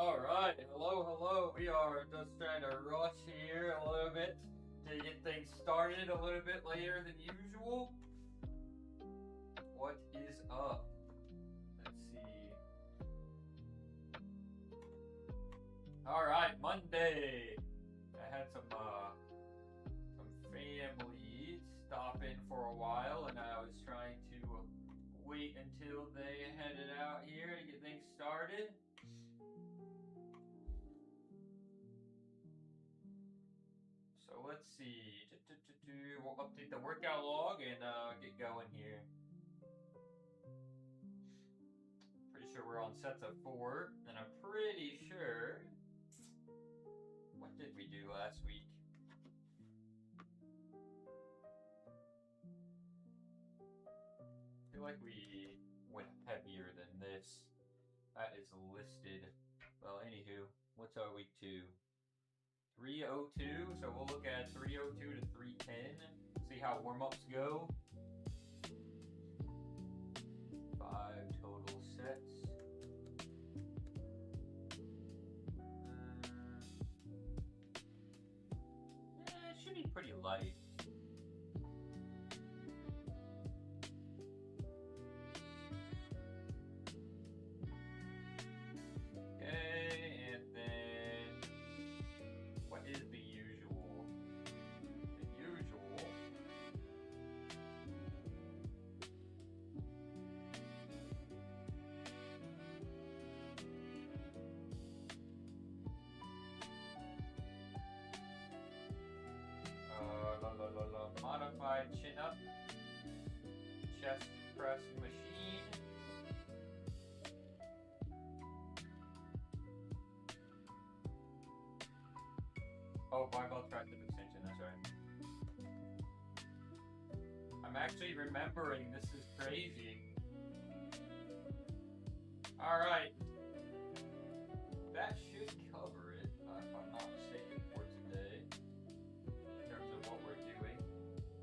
Alright, hello. We are just trying to rush here a little bit to get things started a little bit later than usual. What is up? Let's see. Alright, Monday. I had some family stop in for a while, and I was trying to wait until they headed out here to get things started. So let's see. We'll update the workout log and get going here. Pretty sure we're on sets of 4, and I'm pretty sure. What did we do last week? I feel like we went heavier than this. That is listed. Well, anywho, what's our week 2? 302, so we'll look at 302 to 310, see how warm-ups go. 5 total sets. It should be pretty light. Modified chin up, chest press machine. Oh, barbell tricep extension, that's right. I'm actually remembering, this is crazy. Alright. That should cover it, if I'm not mistaken, for today. In terms of what we're doing.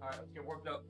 Alright, let's get warmed up.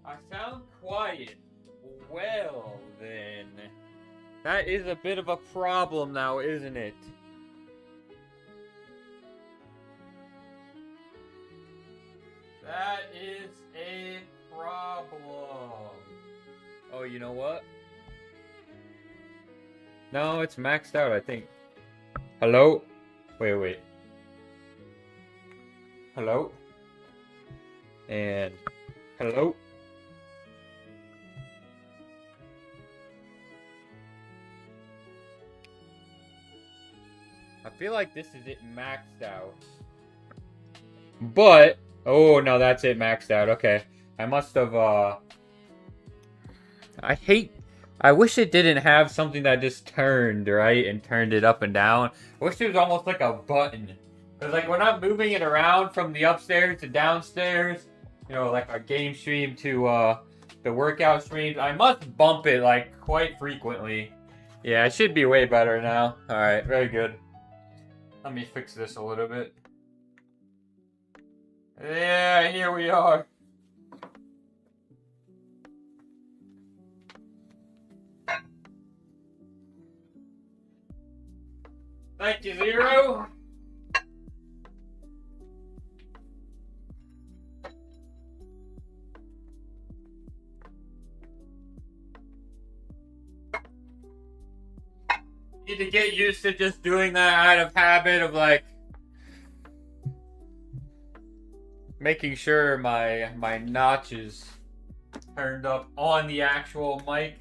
I sound quiet. Well, then. That is a bit of a problem now, isn't it? That is a problem. Oh, you know what? No, it's maxed out, I think. Hello? Wait. Hello? And hello? I feel like this is it maxed out. But, oh no, that's it maxed out. Okay. I must have, I wish it didn't have something that just turned, right? And turned it up and down. I wish it was almost like a button. Because, like, when I'm moving it around from the upstairs to downstairs, you know, like our game stream to, the workout streams, I must bump it, like, quite frequently. Yeah, it should be way better now. Alright, very good. Let me fix this a little bit. Yeah, here we are. Thank you, Zero. Need to get used to just doing that out of habit of like making sure my notch is turned up on the actual mic.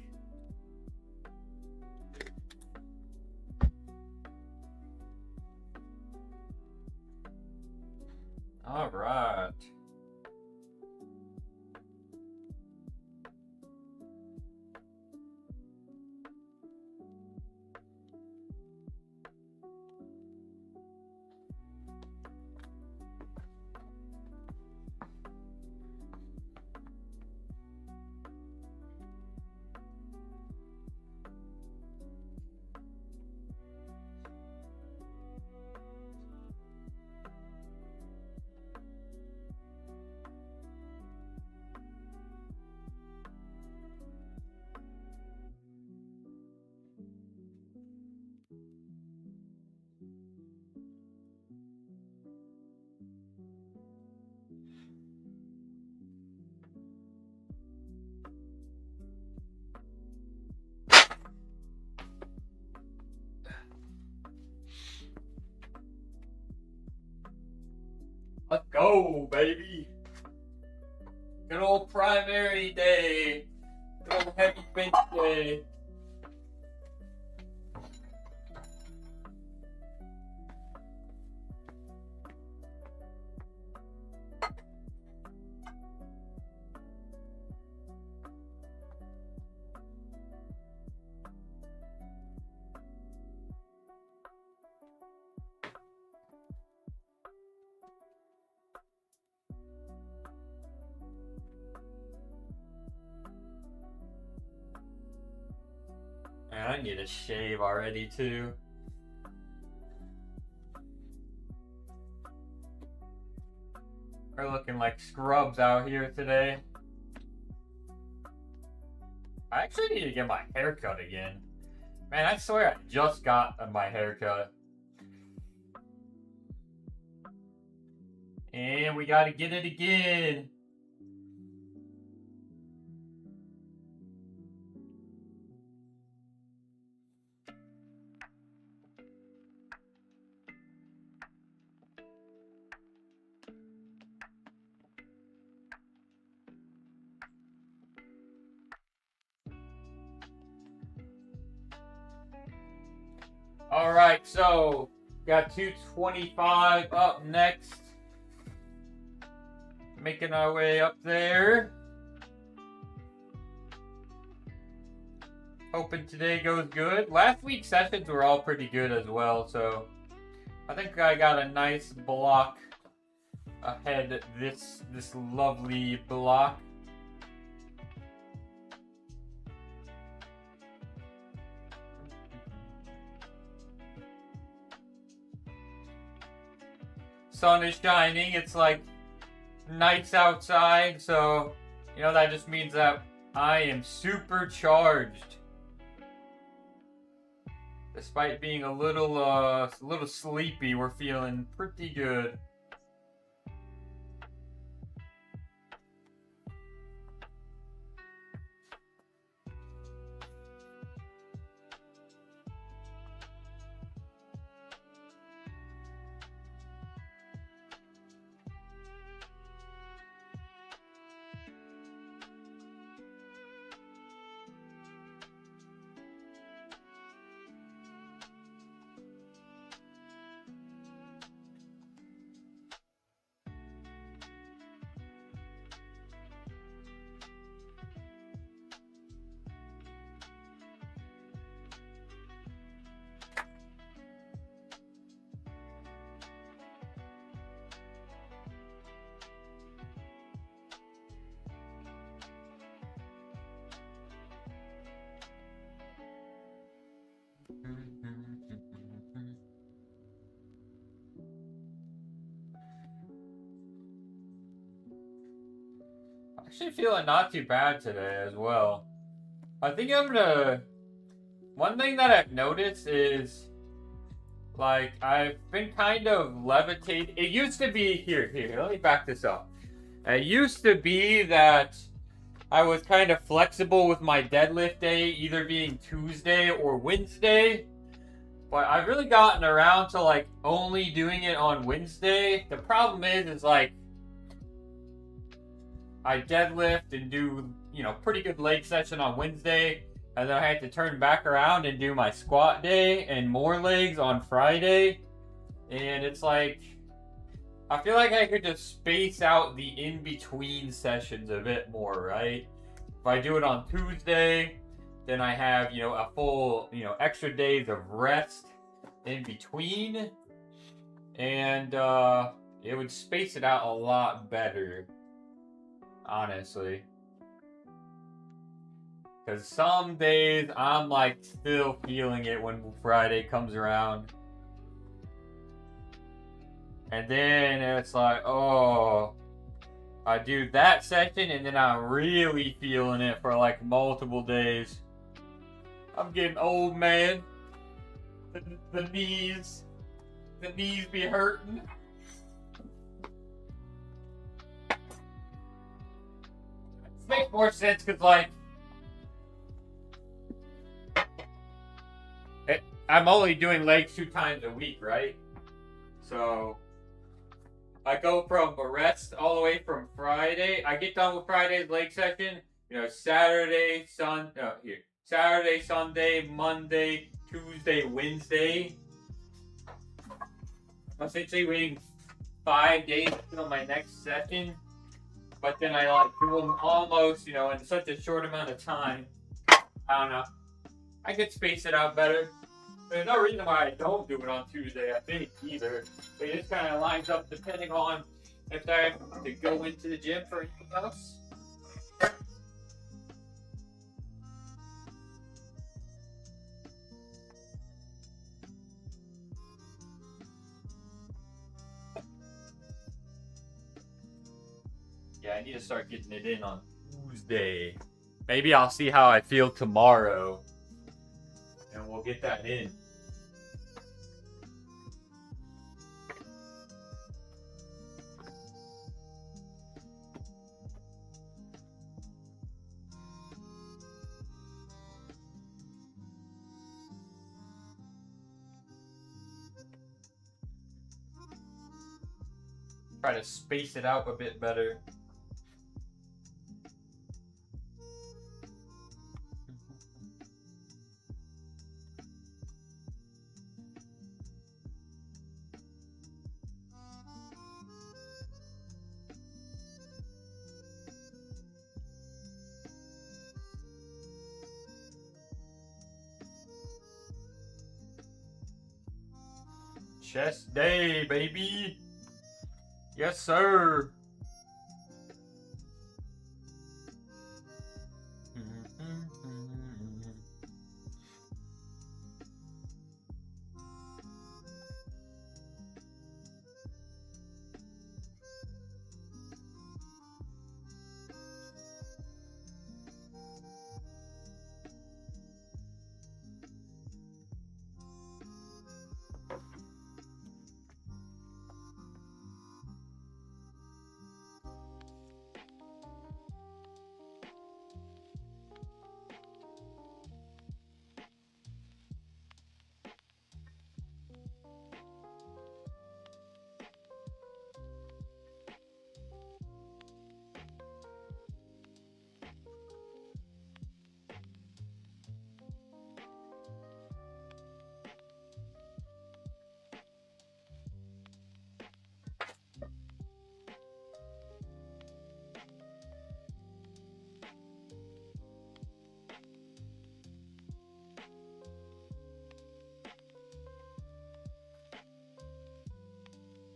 All right. Let's go, baby. Good old primary day. Good old heavy bench day. Man, I need a shave already too. We're looking like scrubs out here today. I actually need to get my hair cut again. Man, I swear I just got my hair cut. And we gotta get it again. All right, so got 225 up next. Making our way up there. Hoping today goes good. Last week's sessions were all pretty good as well, so I think I got a nice block ahead this lovely block. Sun is shining. It's like nights outside, so you know that just means that I am supercharged. Despite being a little sleepy, we're feeling pretty good. Actually feeling not too bad today as well. I think I'm gonna... One thing that I've noticed is, like, I've been kind of levitating. It used to be, here, let me back this up. It used to be that I was kind of flexible with my deadlift day, either being Tuesday or Wednesday. But I've really gotten around to, like, only doing it on Wednesday. The problem is like, I deadlift and do, you know, pretty good leg session on Wednesday. And then I had to turn back around and do my squat day and more legs on Friday. And it's like, I feel like I could just space out the in-between sessions a bit more, right? If I do it on Tuesday, then I have, a full, extra days of rest in between. And it would space it out a lot better, honestly. Because some days I'm like still feeling it when Friday comes around. And then it's like, oh, I do that session and then I'm really feeling it for like multiple days. I'm getting old, man. The knees be hurting. It makes more sense because like, I'm only doing legs 2 times a week, right? So I go from a rest all the way from Friday. I get done with Friday's leg session. Saturday, Saturday, Sunday, Monday, Tuesday, Wednesday. I'm essentially waiting 5 days until my next session. But then I like do them almost, in such a short amount of time. I don't know. I could space it out better. There's no reason why I don't do it on Tuesday, I think, either. But it just kind of lines up depending on if I have to go into the gym for anything else. Yeah, I need to start getting it in on Tuesday. Maybe I'll see how I feel tomorrow. And we'll get that in. Try to space it out a bit better. Chest day, baby. Yes, sir.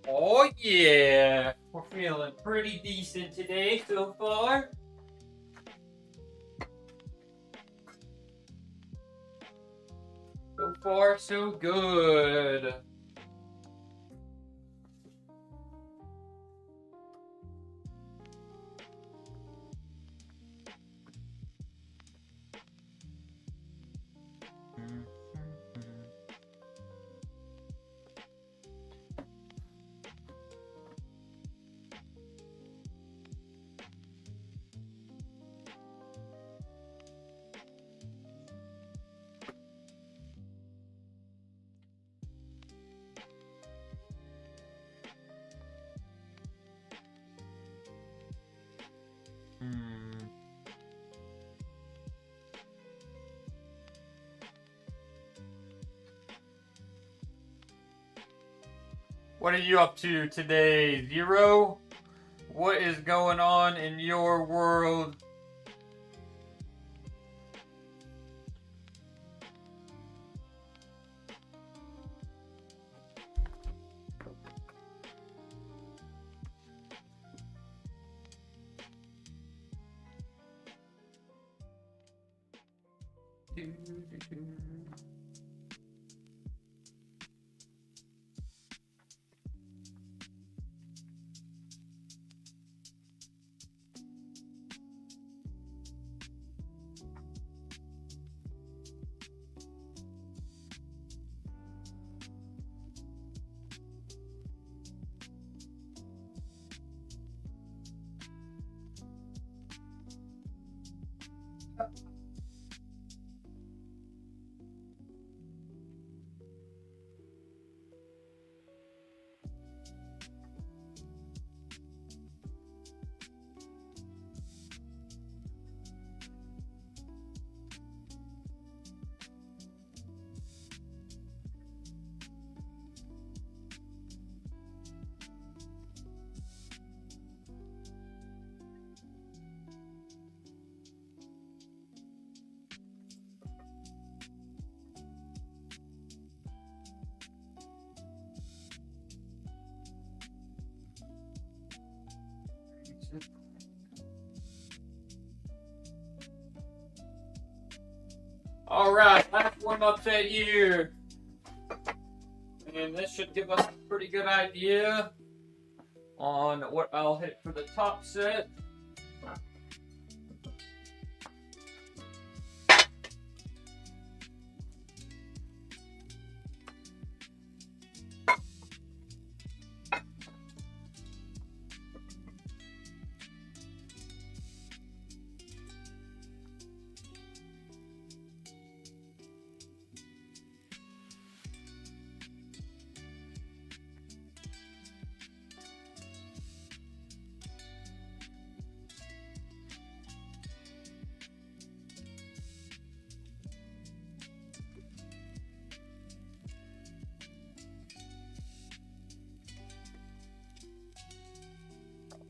Oh yeah, we're feeling pretty decent today so far. So far, so good. What are you up to today, Zero? What is going on in your world? Alright, last warm-up set here. And this should give us a pretty good idea on what I'll hit for the top set.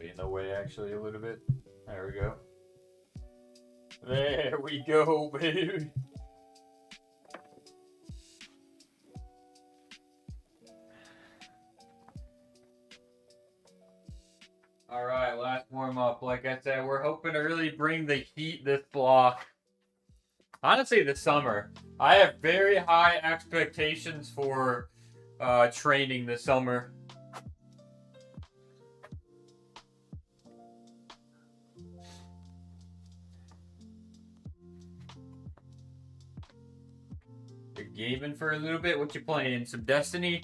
In the way actually a little bit. There we go. There we go, baby. Alright, last warm up. Like I said, we're hoping to really bring the heat this block. Honestly, this summer. I have very high expectations for training this summer. You're gaming for a little bit? What you playing? Some Destiny?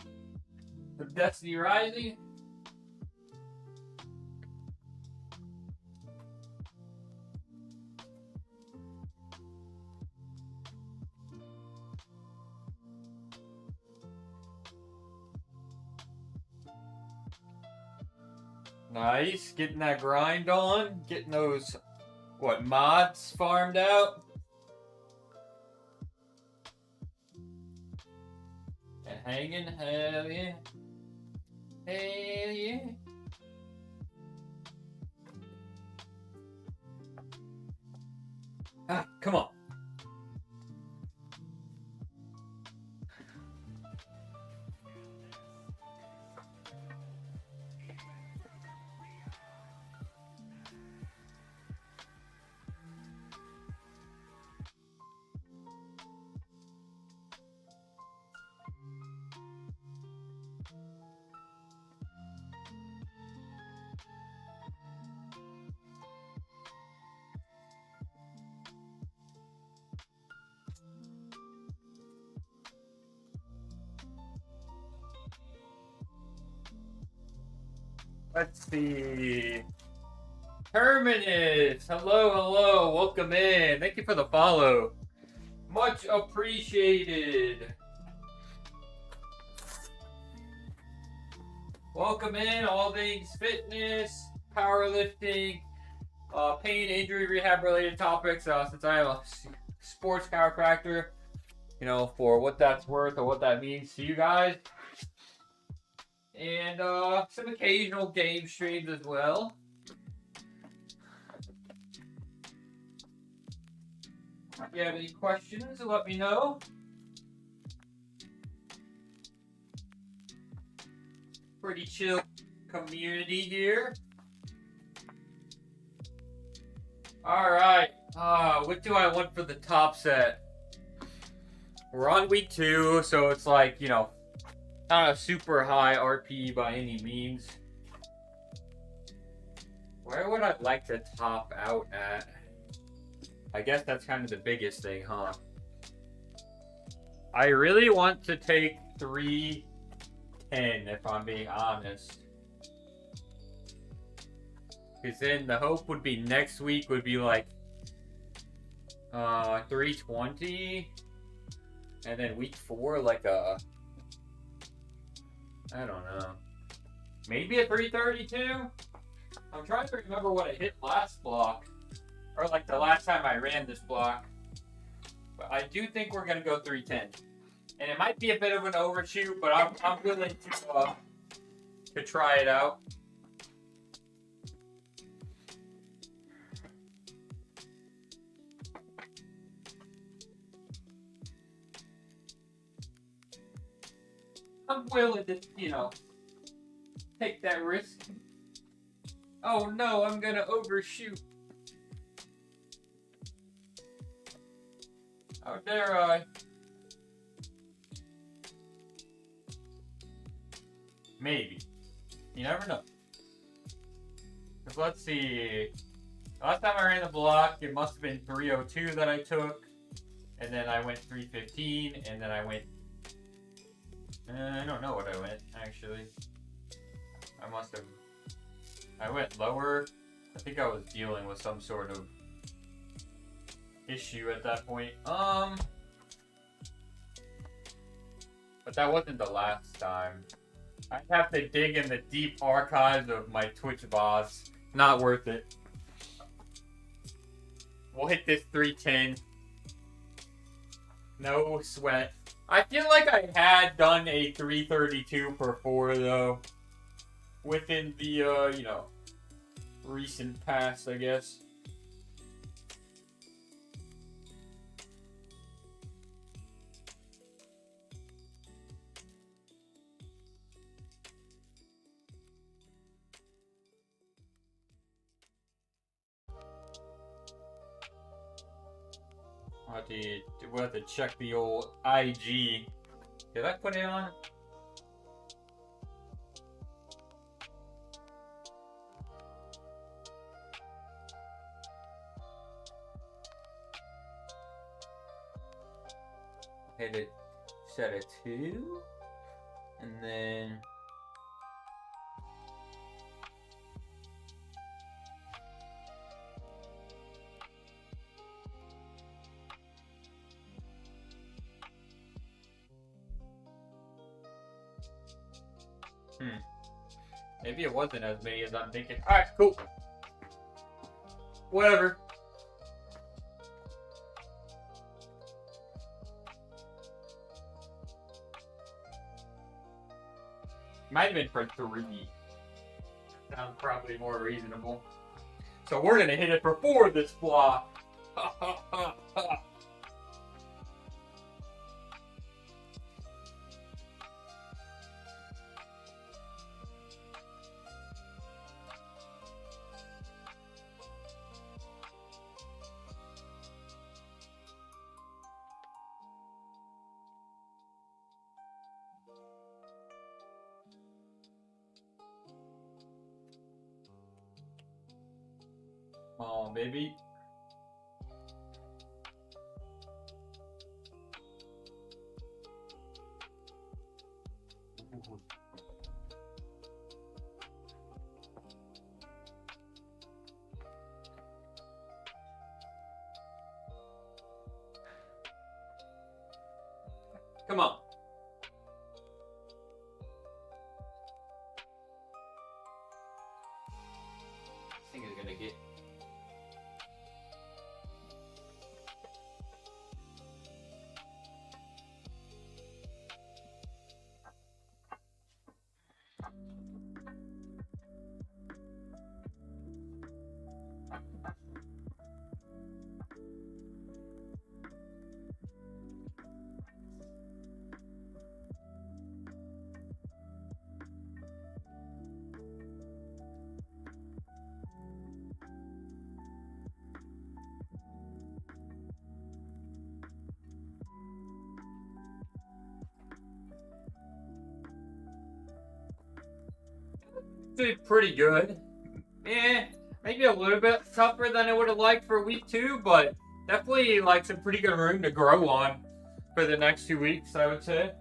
Some Destiny Rising? Nice, getting that grind on, getting those, what, mods farmed out. And hanging, hell yeah. Hell yeah. Ah, come on. Let's see. Terminus. Hello, hello. Welcome in. Thank you for the follow. Much appreciated. Welcome in. All things fitness, powerlifting, pain, injury, rehab related topics. Since I am a sports chiropractor, you know, for what that's worth or what that means to you guys. And some occasional game streams as well. If you have any questions, let me know. Pretty chill community here. Alright. What do I want for the top set? We're on week 2, so it's like, you know, not a super high RP by any means. Where would I like to top out at? I guess that's kind of the biggest thing, huh? I really want to take 310, if I'm being honest. Because then the hope would be next week would be like 320. And then week 4, like I don't know. Maybe a 332? I'm trying to remember what I hit last block. Or like the last time I ran this block. But I do think we're going to go 310. And it might be a bit of an overshoot, but I'm willing to try it out. I'm willing to, you know, take that risk. Oh no, I'm gonna overshoot. How dare I? Maybe. You never know. Because let's see. Last time I ran the block, it must have been 302 that I took. And then I went 315, and then I went... I don't know what I went, actually. I went lower. I think I was dealing with some sort of issue at that point. But that wasn't the last time. I'd have to dig in the deep archives of my Twitch boss. Not worth it. We'll hit this 310. No sweat. I feel like I had done a 332 per 4 though. Within the, you know, recent past, I guess. We'll have to check the old IG. Did I put it on? Hit it, set it to, and then maybe it wasn't as many as I'm thinking. Alright, cool. Whatever. Might have been for 3. Sounds probably more reasonable. So we're gonna hit it for 4 this block. Oh, baby. Come on. This thing is gonna get... did pretty good. Maybe a little bit tougher than I would have liked for week 2, but definitely like some pretty good room to grow on for the next 2 weeks, I would say.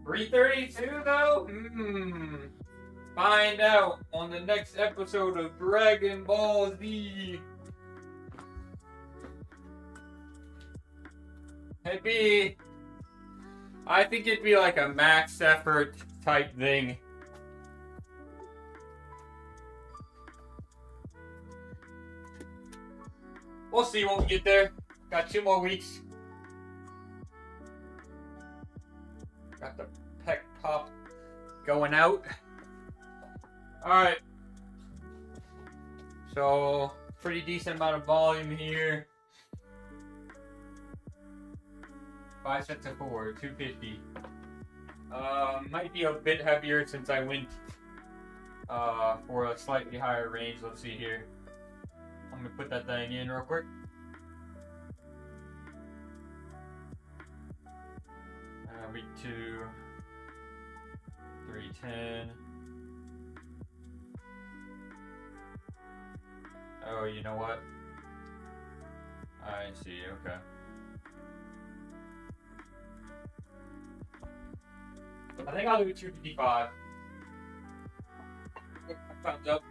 332 though? Find out on the next episode of Dragon Ball Z. I think it'd be like a max effort type thing. We'll see when we get there. Got 2 more weeks. Got the pec pop going out. Alright. So, pretty decent amount of volume here. 5 sets of 4, 250. Might be a bit heavier since I went for a slightly higher range. Let's see here. I'm gonna put that thing in real quick. Week 2, 310. Oh, you know what? I see, okay. I think I'll do 255. Thumbs up.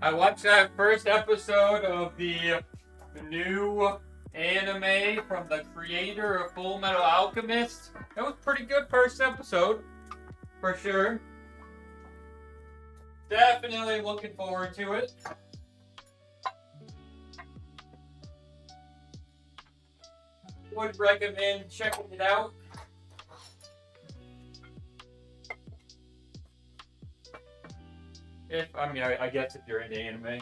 I watched that first episode of the new anime from the creator of Full Metal Alchemist. That was pretty good first episode, for sure. Definitely looking forward to it. Would recommend checking it out. I guess if you're into anime.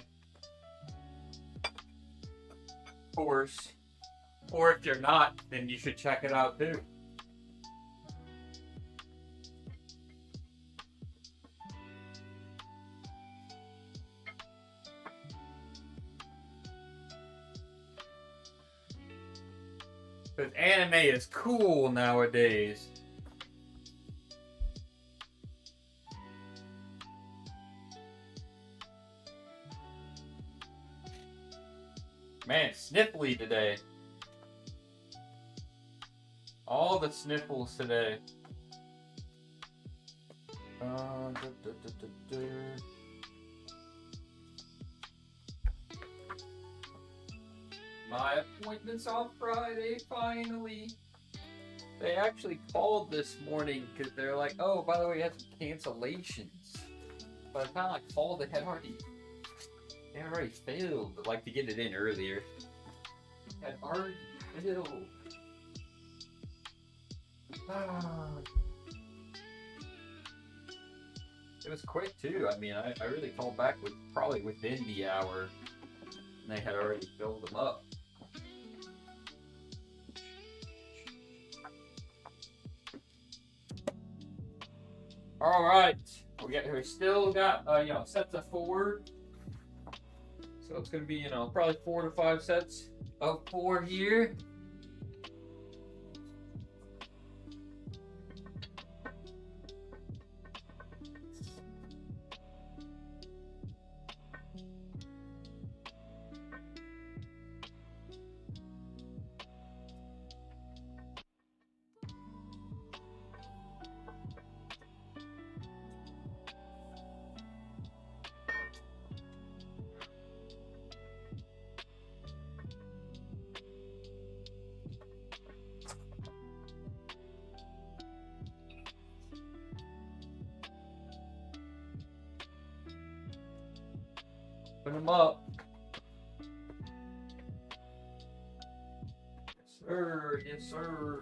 Of course. Or if you're not, then you should check it out too. Because anime is cool nowadays. Man, sniffly today. All the sniffles today. My appointment's on Friday, finally. They actually called this morning because they're like, oh, by the way, we had some cancellations. By the time I called, they had already failed, like to get it in earlier. Had already failed. It was quick too. I mean, I really called back probably within the hour, and they had already filled them up. All right, we still got sets of 4. So it's going to be, probably 4 to 5 sets of 4 here. Open them up. Yes, sir. Yes, sir.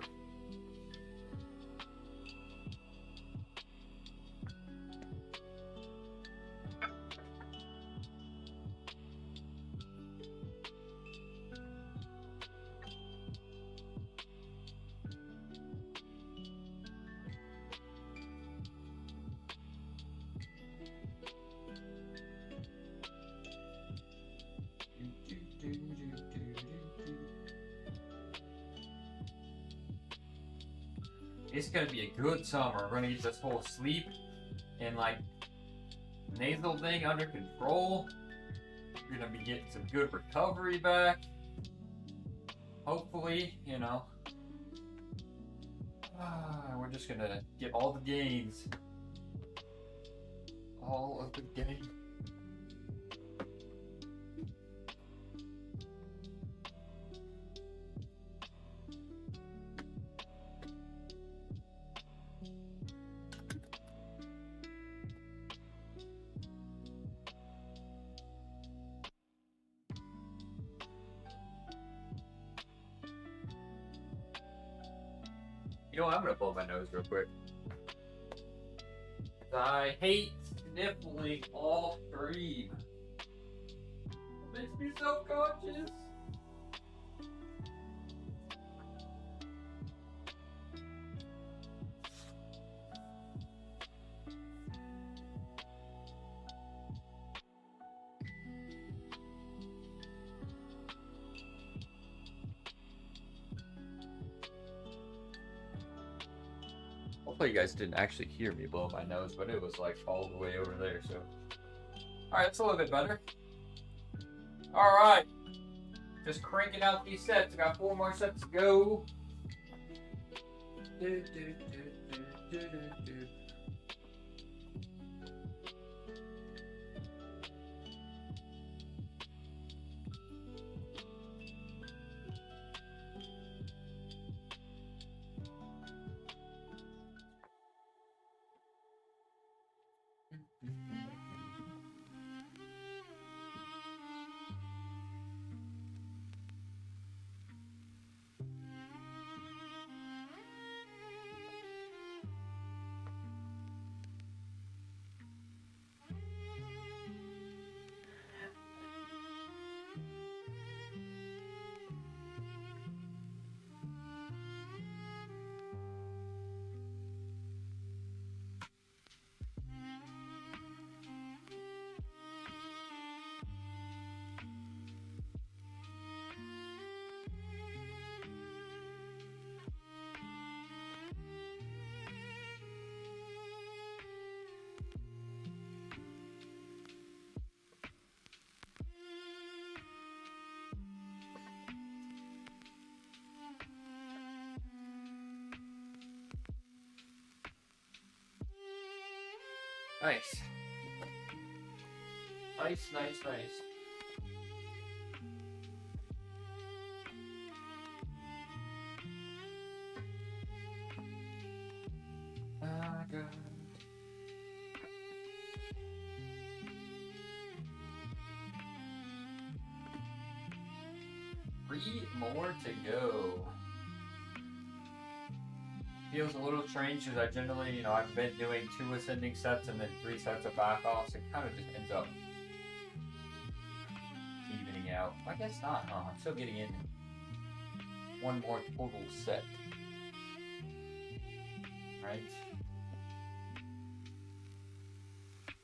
It's gonna be a good summer. We're gonna get this whole sleep and like nasal thing under control. We're gonna be getting some good recovery back. Hopefully, you know. We're just gonna get all the gains. All of the gains. You know what? I'm gonna blow my nose real quick. I hate sniffling all three. It makes me self-conscious. Hopefully you guys didn't actually hear me blow my nose, but it was like all the way over there, so. Alright, it's a little bit better. Alright. Just cranking out these sets. I got 4 more sets to go. Nice. Nice, nice, nice. God. 3 more to go. Feels a little strange because I generally, you know, I've been doing 2 ascending sets and then 3 sets of back offs. It kind of just ends up evening out. I guess not, huh? I'm still getting in 1 more total set. Right?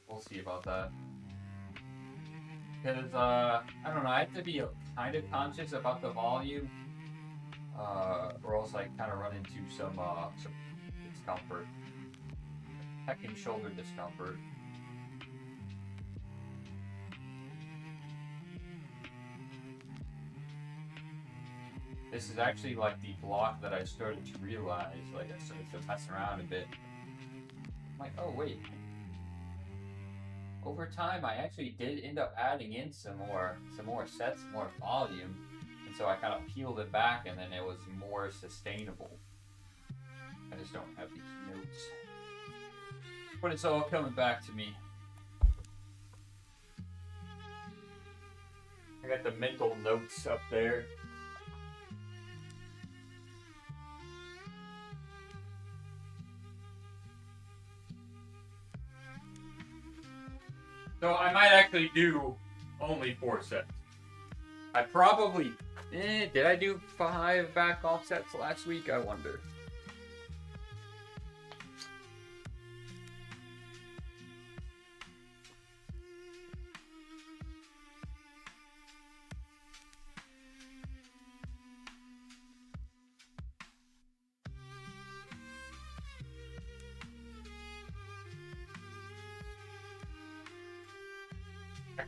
We'll see about that. Because, I don't know, I have to be kind of conscious about the volume. Or else I kind of run into some discomfort. Neck and shoulder discomfort. This is actually like the block that I started to realize, like I started to mess around a bit. I'm like, oh wait. Over time I actually did end up adding in some more sets, more volume. And so I kind of peeled it back and then it was more sustainable. I just don't have these notes. But it's all coming back to me. I got the mental notes up there. So I might actually do only 4 sets. I probably, did I do 5 back off sets last week? I wonder.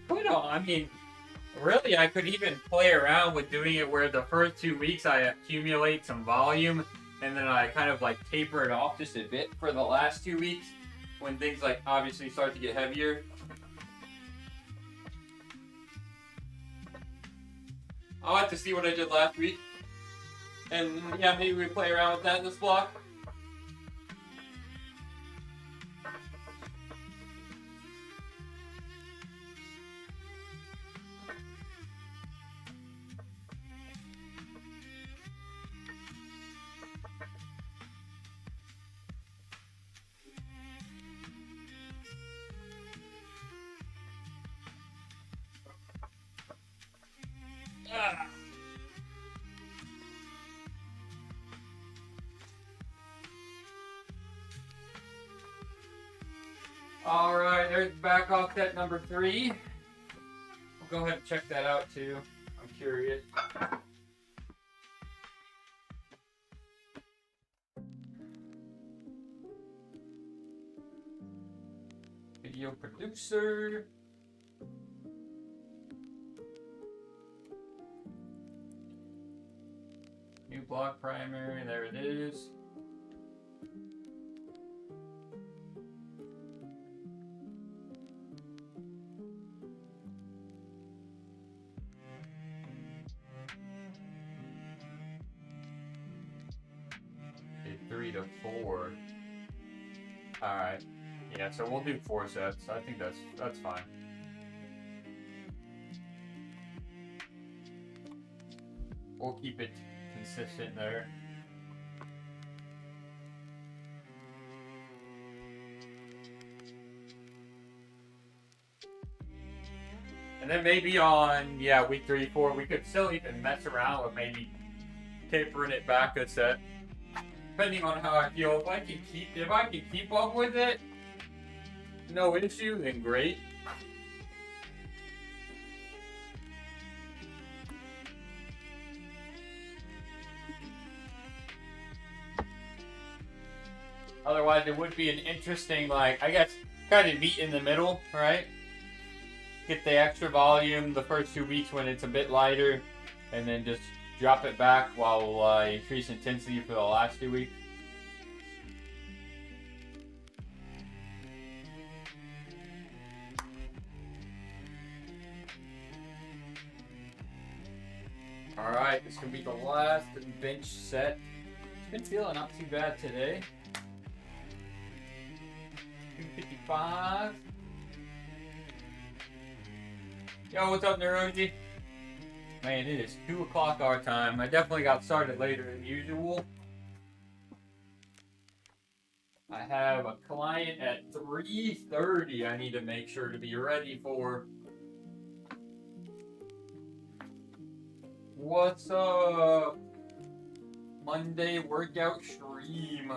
I mean, really, I could even play around with doing it where the first 2 weeks I accumulate some volume and then I kind of like taper it off just a bit for the last 2 weeks when things like obviously start to get heavier. I'll have to see what I did last week. And yeah, maybe we play around with that in this block. Alright, there's back offset number 3. We'll go ahead and check that out too. I'm curious. Video producer. New block primary, there it is. Okay, 3 to 4. Alright. Yeah, so we'll do 4 sets. I think that's fine. We'll keep it consistent there. And then maybe on week 3, 4, we could still even mess around with maybe tapering it back a set, depending on how I feel. If I can keep up with it, no issue, then great. Otherwise, it would be an interesting, like, I guess, kind of meet in the middle, right? Get the extra volume the first 2 weeks when it's a bit lighter, and then just drop it back while increase intensity for the last 2 weeks. Alright, this can be the last bench set. It's been feeling not too bad today. 255. Yo, what's up, Neuroji? Man, it is 2 o'clock our time. I definitely got started later than usual. I have a client at 3:30 I need to make sure to be ready for. What's up? Monday workout stream.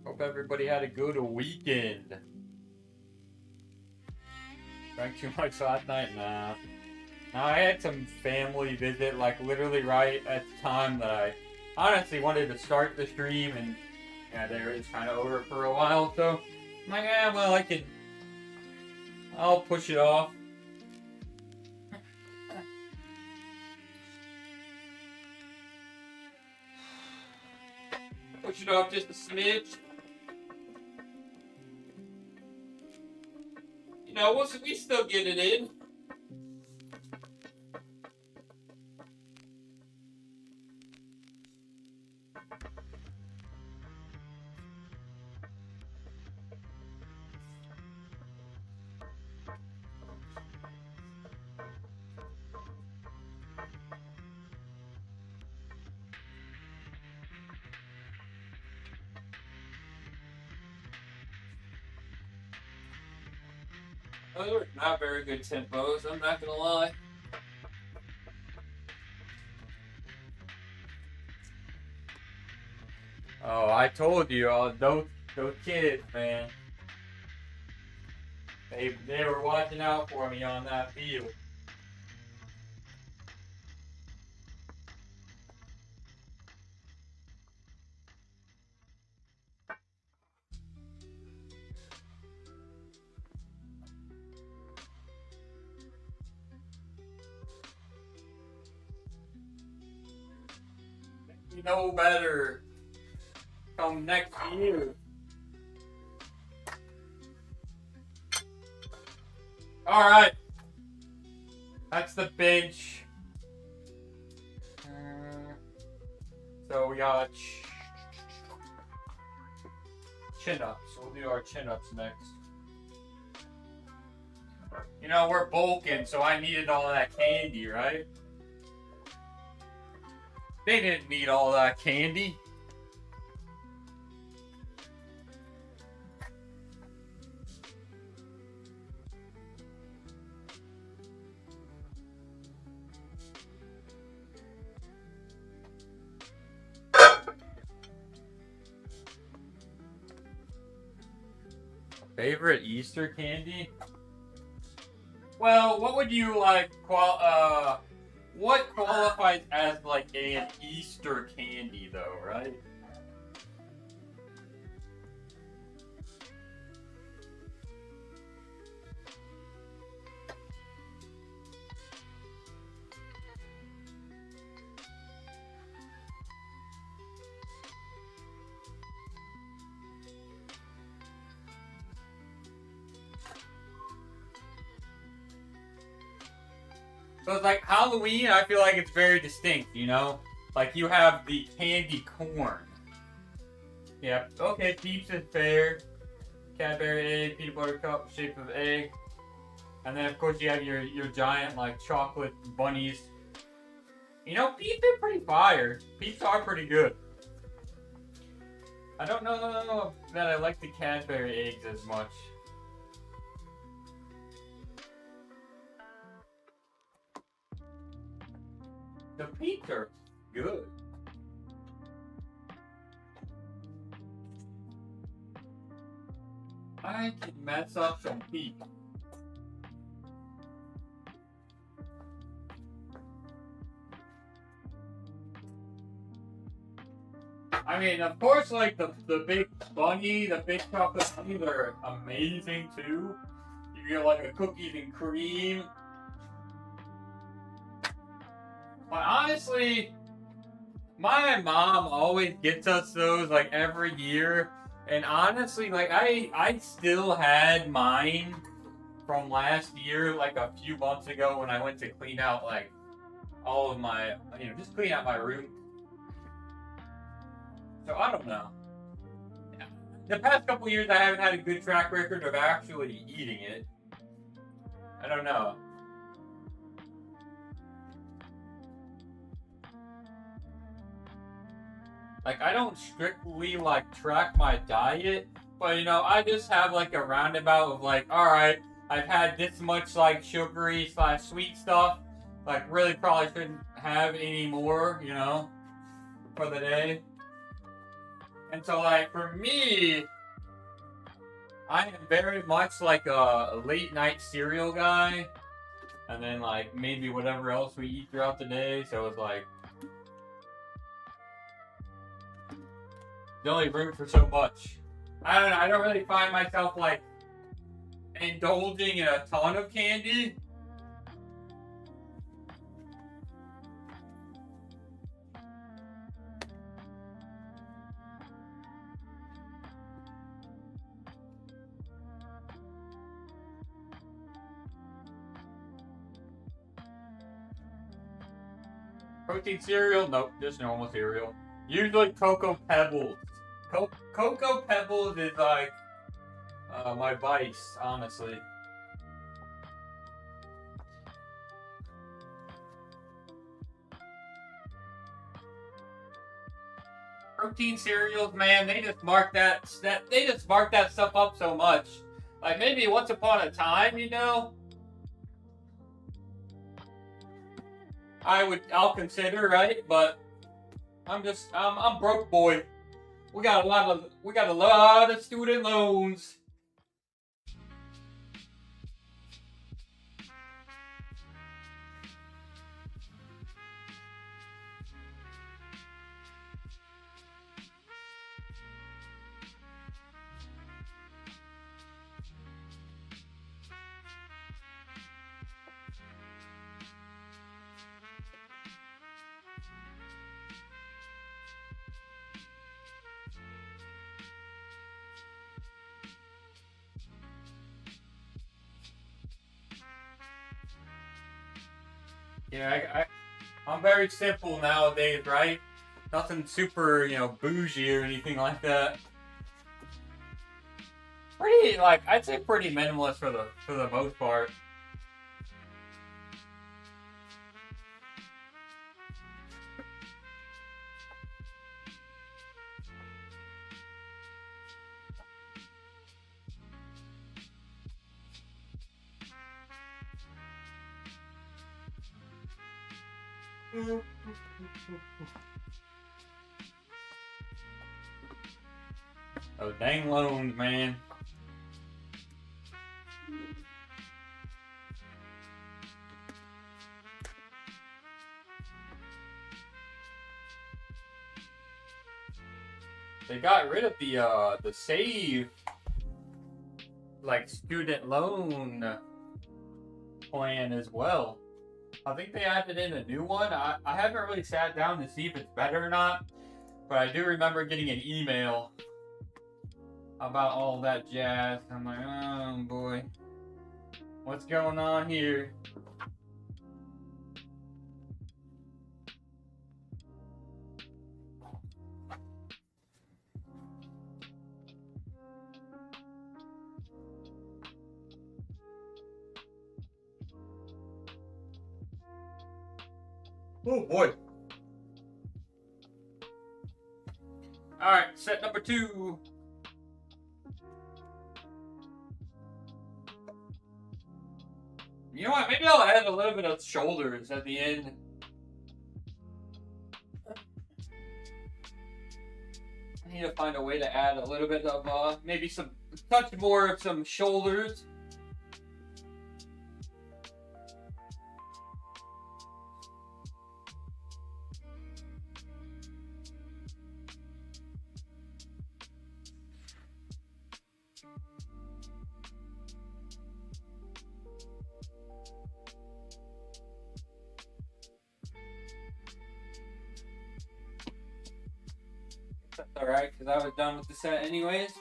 Hope everybody had a good weekend. Drank too much last night? Nah. Now I had some family visit, like literally right at the time that I honestly wanted to start the stream, and yeah, they were just kind of over it for a while, so I'm like, yeah, well, I'll push it off. Push it off just a smidge. You know, we still get it in. Those are not very good tempos, I'm not gonna lie. Oh, I told you, those kids, man. They were watching out for me on that field. you know better come next year. Alright. That's the bench. So we got chin-ups. We'll do our chin-ups next. You know, we're bulking, so I needed all that candy, right? They didn't need all that candy. Favorite Easter candy? Well, what would you like? What qualifies as like an Easter candy, though, right? So it's like Halloween, I feel like it's very distinct, you know? Like you have the candy corn. Yeah, okay, Peeps is fair. Cadbury egg, peanut butter cup, shape of egg. And then of course you have your giant like chocolate bunnies. You know, Peeps are pretty fire. Peeps are pretty good. I don't know that I like the Cadbury eggs as much. The Peeps are good. I can mess up some Peeps. I mean, of course, like the big bunny, the big chocolate bunnies are amazing too. You get like a cookies and cream. But honestly, my mom always gets us those like every year. And honestly, like I still had mine from last year, like a few months ago when I went to clean out like all of my, just clean out my room. So I don't know. The past couple years I haven't had a good track record of actually eating it. I don't know. Like, I don't strictly, like, track my diet, but, I just have, like, a roundabout of, like, alright, I've had this much, like, sugary / sweet stuff, like, really probably shouldn't have any more, for the day. And so, like, for me, I am very much, like, a late-night cereal guy, and then, like, maybe whatever else we eat throughout the day, so it's, like, there's only room for so much. I don't know, I don't really find myself, like, indulging in a ton of candy. Protein cereal? Nope, just normal cereal. Usually Cocoa Pebbles. Cocoa Pebbles is like my vice, honestly. Protein cereals, man, they just mark that stuff up so much. Like maybe once upon a time, I'll consider, right? But I'm broke, boy. We got a lot of student loans. Yeah, I'm very simple nowadays, right? Nothing super, bougie or anything like that. Pretty, like, I'd say pretty minimalist for the most part. Those dang loans, man. They got rid of the save, like, student loan plan as well. I think they added in a new one. I haven't really sat down to see if it's better or not, but I do remember getting an email about all that jazz. I'm like, oh boy, what's going on here? Oh boy. Alright, set number 2. You know what? Maybe I'll add a little bit of shoulders at the end. I need to find a way to add a little bit of maybe some touch more of some shoulders. That's alright, because I was done with the set anyways.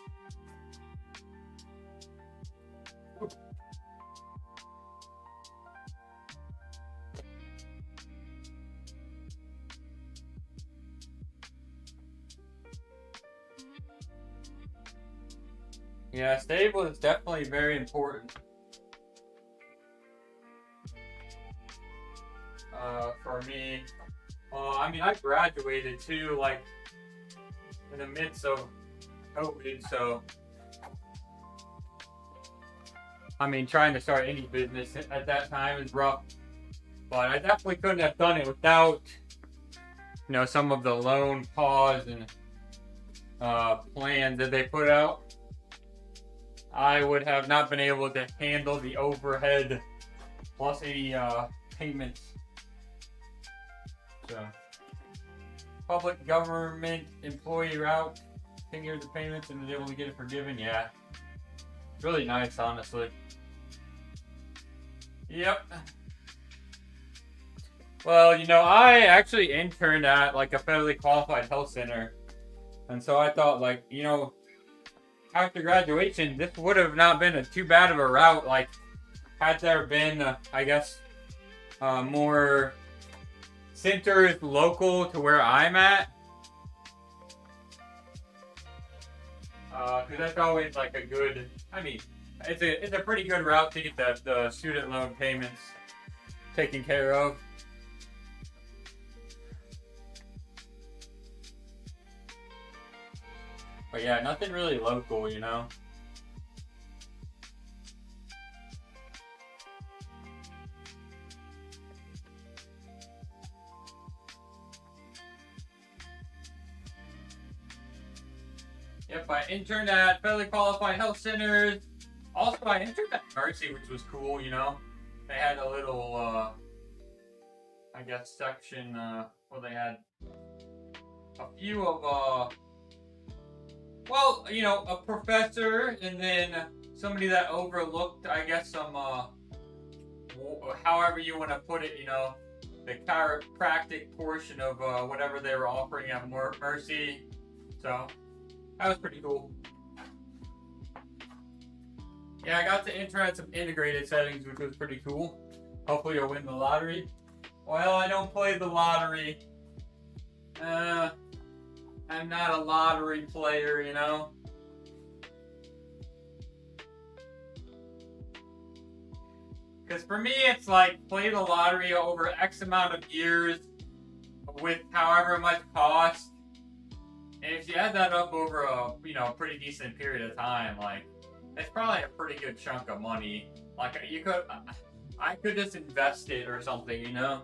Yeah, stable is definitely very important. For me. I mean, I graduated too, like, in the midst of COVID, so I mean, trying to start any business at that time is rough, but I definitely couldn't have done it without, some of the loan pause and plans that they put out. I would have not been able to handle the overhead plus any payments. So, public government employee route, 10 years of payments and was able to get it forgiven. Yeah, really nice, honestly. Yep. Well, I actually interned at like a federally qualified health center, and so I thought, like, after graduation, this would have not been too bad of a route. Like, had there been, I guess, more centers local to where I'm at, because that's always like a good. I mean, it's a pretty good route to get the student loan payments taken care of. But yeah, nothing really local, Yep, I interned at federally qualified health centers. Also, I interned at Mercy, which was cool, They had a little, I guess, section where they had a few of, well, a professor and then somebody that overlooked, I guess, some, however you want to put it, the chiropractic portion of whatever they were offering at Mercy. So, that was pretty cool. Yeah, I got to intern at some integrated settings, which was pretty cool. Hopefully I'll win the lottery. Well, I don't play the lottery. I'm not a lottery player, you know? Because for me, it's like play the lottery over X amount of years with however much cost. And if you add that up over a, pretty decent period of time, like, it's probably a pretty good chunk of money. Like, I could just invest it or something, you know?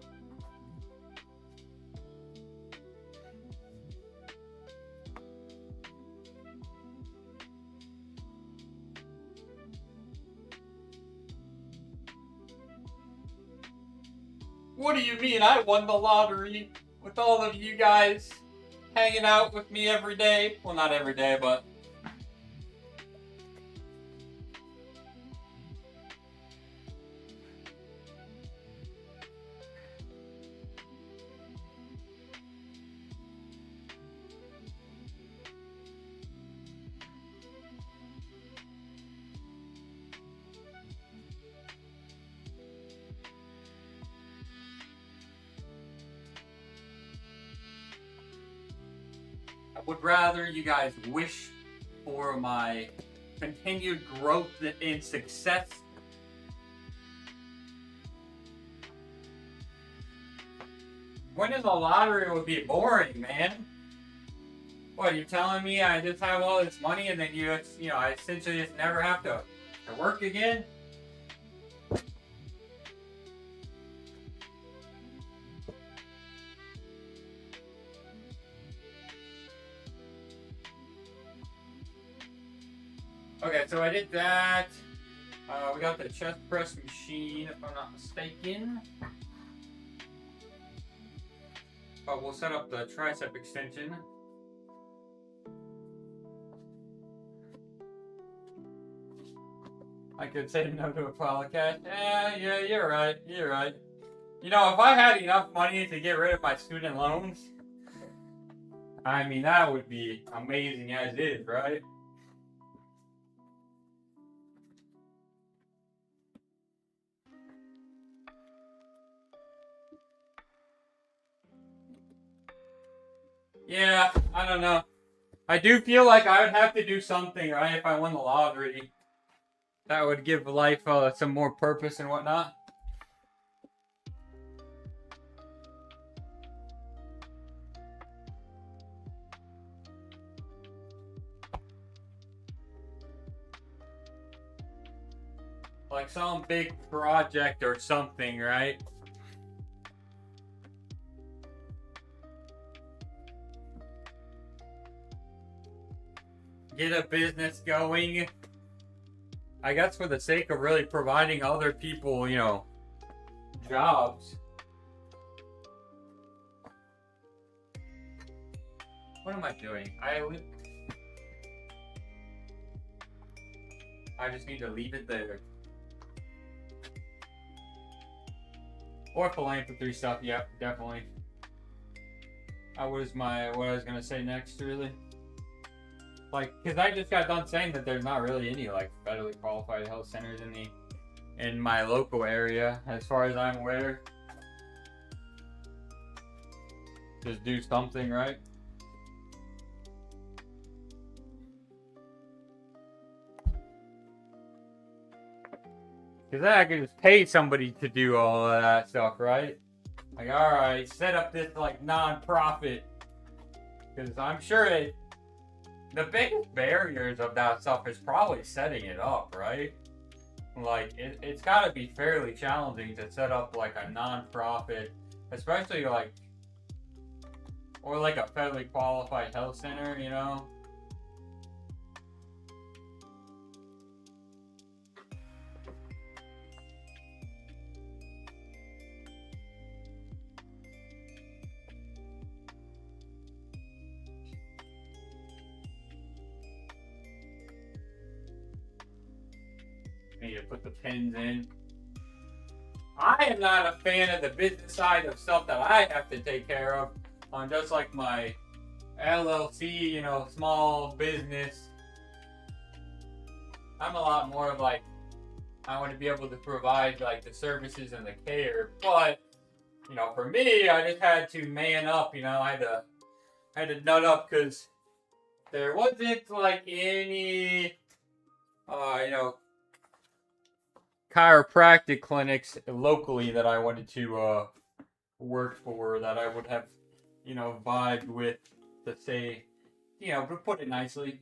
What do you mean I won the lottery with all of you guys hanging out with me every day? Well, not every day, but... I would rather you guys wish for my continued growth and success. Winning the lottery would be boring, man. What, you're telling me I just have all this money and then I essentially just never have to work again? Okay, so I did that. We got the chest press machine, if I'm not mistaken. Oh, we'll set up the tricep extension. I could say no to a pile of cash. Yeah, you're right. You're right. You know, if I had enough money to get rid of my student loans, I mean, that would be amazing as is, right? Yeah, I don't know. I do feel like I would have to do something, right, if I won the lottery. That would give life some more purpose and whatnot. Like some big project or something, right? Get a business going. I guess for the sake of really providing other people, jobs. What am I doing? I just need to leave it there. Or philanthropy stuff, yep, definitely. What I was gonna say next, really? Like, because I just got done saying that there's not really any, like, federally qualified health centers in my local area, as far as I'm aware. Just do something, right? Because then I could just pay somebody to do all of that stuff, right? Like, alright, set up this, like, non-profit. Because I'm sure the biggest barriers of that stuff is probably setting it up, right? Like, it's got to be fairly challenging to set up, like, a non-profit, especially, like, or, like, a federally qualified health center, you know? Need to put the pins in. I am not a fan of the business side of stuff that I have to take care of on just like my LLC, small business. I'm a lot more of like, I want to be able to provide like the services and the care, but you know, for me, I just had to man up. You know, I had to nut up because there wasn't like any, you know, chiropractic clinics locally that I wanted to work for that I would have, you know, vibed with to say, you know, to put it nicely.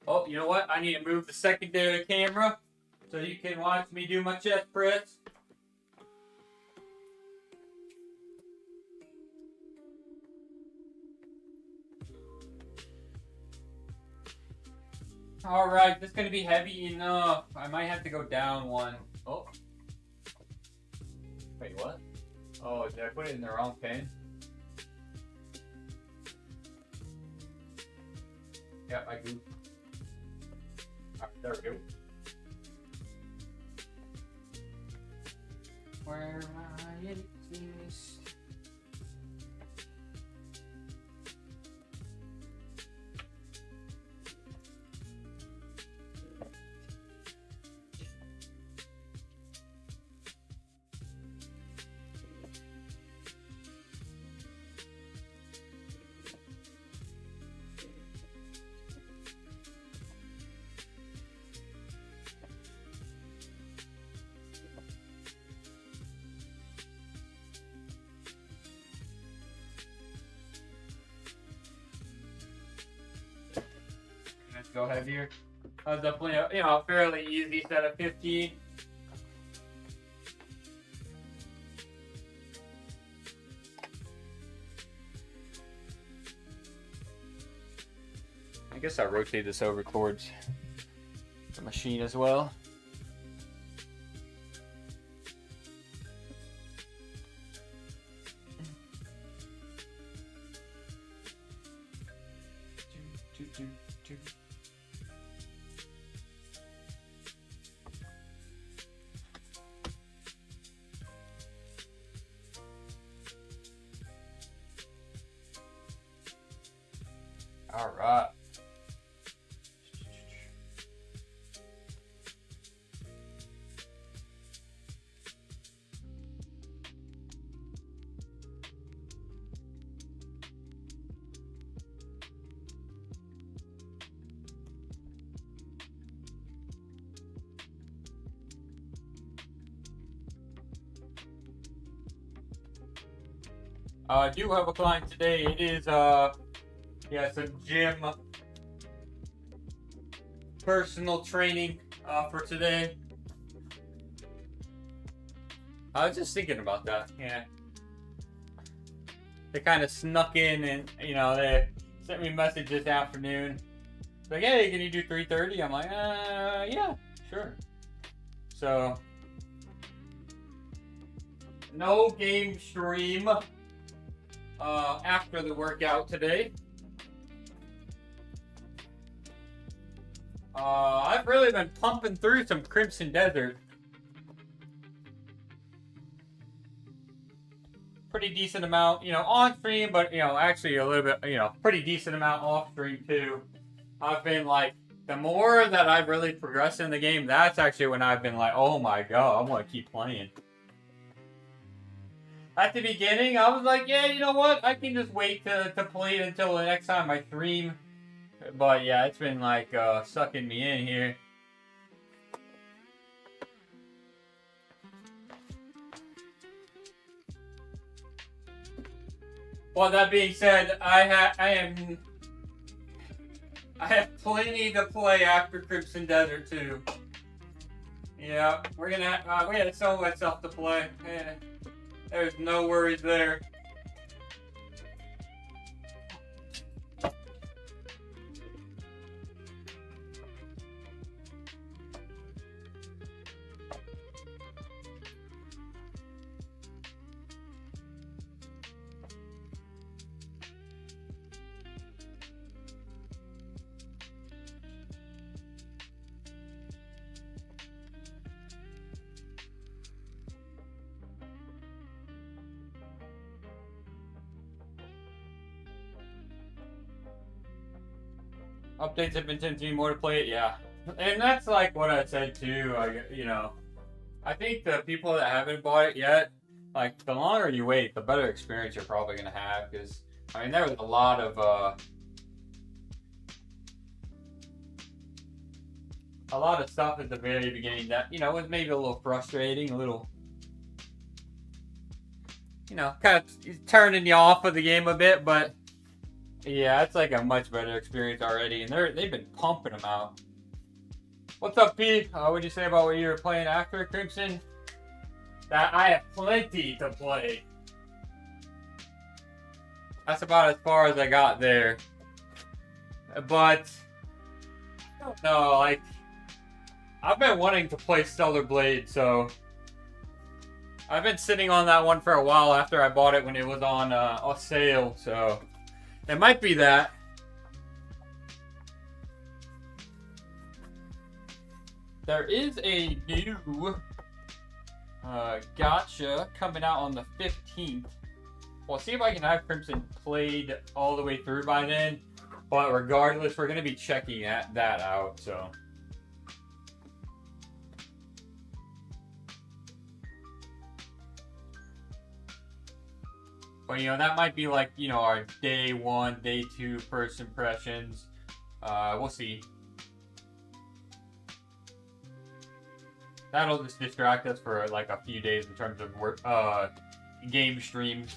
Oh, you know what? I need to move the secondary camera so you can watch me do my chest press. Alright, this is going to be heavy enough. I might have to go down one. Oh. Wait, what? Oh, did I put it in the wrong pen? Yep, I do. Alright, there we go. Where am I? This? Let's go heavier. That was definitely a, you know, a fairly easy set of 15. I guess I'll rotate this over towards the machine as well. All right. I do have a client today. It is yeah, it's a gym personal training for today. I was just thinking about that. Yeah, they kind of snuck in, and you know, they sent me a message this afternoon. Like, hey, can you do 3:30? I'm like, yeah, sure. So, no game stream after the workout today. I've really been pumping through some Crimson Desert. Pretty decent amount, you know, on stream, but you know, actually a little bit, you know, pretty decent amount off stream too. I've been like, the more that I've really progressed in the game, that's actually when I've been like, oh my god, I'm gonna keep playing. At the beginning, I was like, yeah, you know what? I can just wait to play it until the next time I stream. But yeah, it's been like sucking me in here. Well, that being said, I have plenty to play after Crimson Desert too. Yeah, we had so much stuff to play. Yeah, there's no worries there. Updates have been tempting me more to play it, yeah. And that's like what I said too. I think the people that haven't bought it yet, like the longer you wait, the better experience you're probably gonna have. Because I mean, there was a lot of stuff at the very beginning that was maybe a little frustrating, a little kind of turning you off of the game a bit. But yeah, it's like a much better experience already, and they've been pumping them out. What's up, P? What'd you say about what you were playing after Crimson? That I have plenty to play. That's about as far as I got there. But I don't know, like I've been wanting to play Stellar Blade, so I've been sitting on that one for a while after I bought it when it was on a sale, so it might be that. There is a new gacha coming out on the 15th. We'll see if I can have Crimson played all the way through by then. But regardless, we're going to be checking that out, so. But, that might be like, our day 1, day 2 first impressions. We'll see. That'll just distract us for like a few days in terms of work, game streams.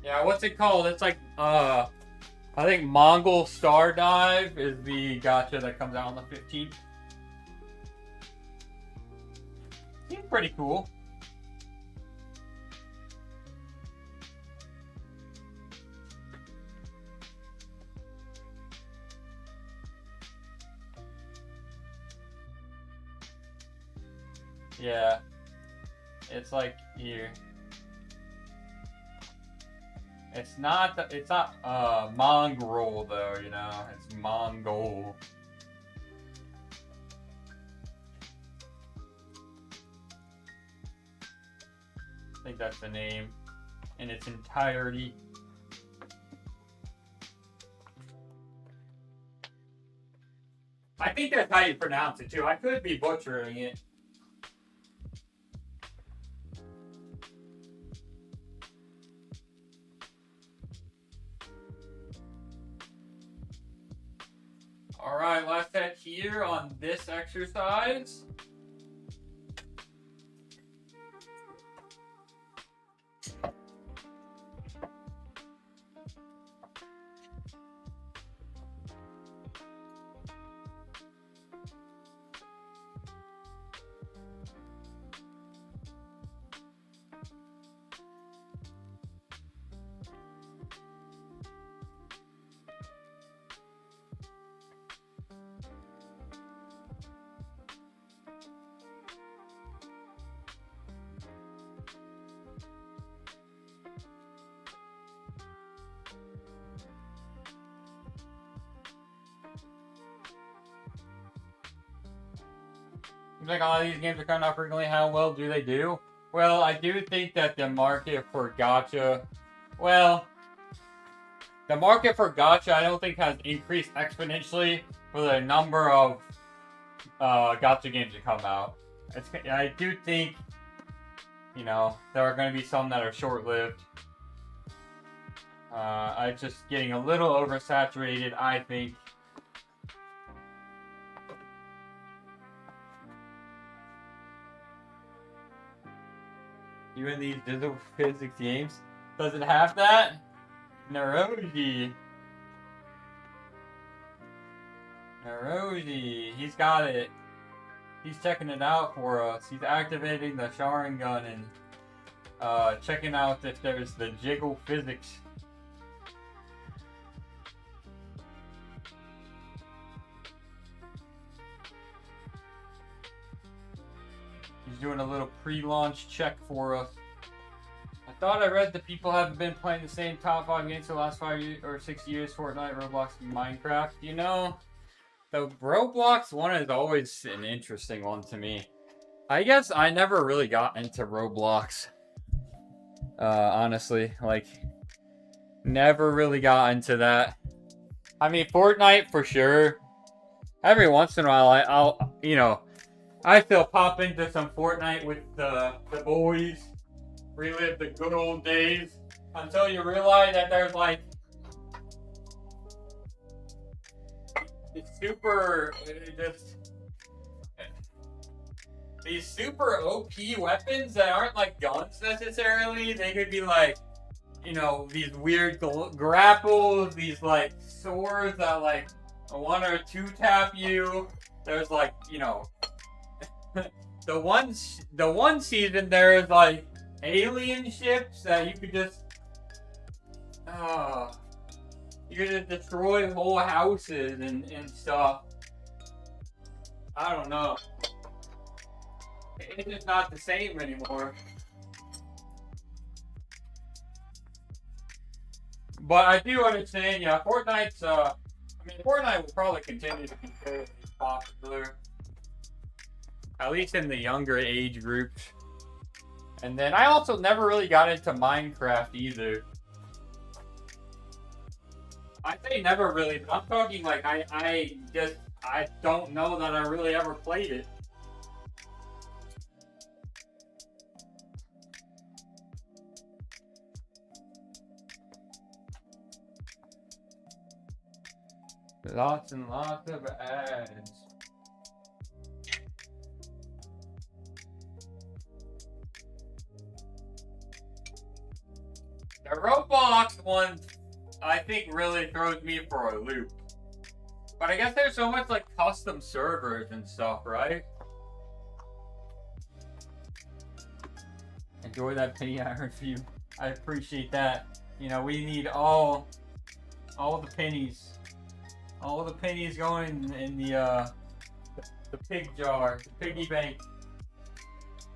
Yeah, what's it called? It's like, I think Mongol Star Dive is the gacha that comes out on the 15th. Seems pretty cool. Yeah, it's like here. It's not Mongol though, it's Mongol. I think that's the name in its entirety. I think that's how you pronounce it too. I could be butchering it. Alright, last set here on this exercise. Seems like a lot of these games are coming out frequently. How well do they do? Well, I do think that the market for gacha, I don't think has increased exponentially for the number of gacha games that come out. I do think, there are going to be some that are short-lived. It's just getting a little oversaturated, I think. Even these digital physics games doesn't have that. Naroji, he's got it. He's checking it out for us. He's activating the Sharingan and checking out if there's the jiggle physics. He's doing a little pre-launch check for us. I thought I read that people haven't been playing the same top 5 games for the last 5 or 6 years: Fortnite, Roblox, and Minecraft. The Roblox one is always an interesting one to me. I guess I never really got into Roblox. Honestly, like, never really got into that. I mean, Fortnite for sure. Every once in a while, I still pop into some Fortnite with the boys, relive the good old days, until you realize that there's like super just these super OP weapons that aren't like guns necessarily. They could be like, these weird grapples, these like swords that like one or two tap you. There's like, the one season there's like alien ships that you could just destroy whole houses and stuff. I don't know. It's just not the same anymore. But I do understand, yeah, Fortnite will probably continue to be fairly popular. At least in the younger age groups. And then I also never really got into Minecraft either. I say never really, but I'm talking like I don't know that I really ever played it. Lots and lots of ads. The Roblox one, I think, really throws me for a loop. But I guess there's so much like custom servers and stuff, right? Enjoy that penny iron view. I appreciate that. We need all the pennies. All the pennies going in the pig jar, the piggy bank,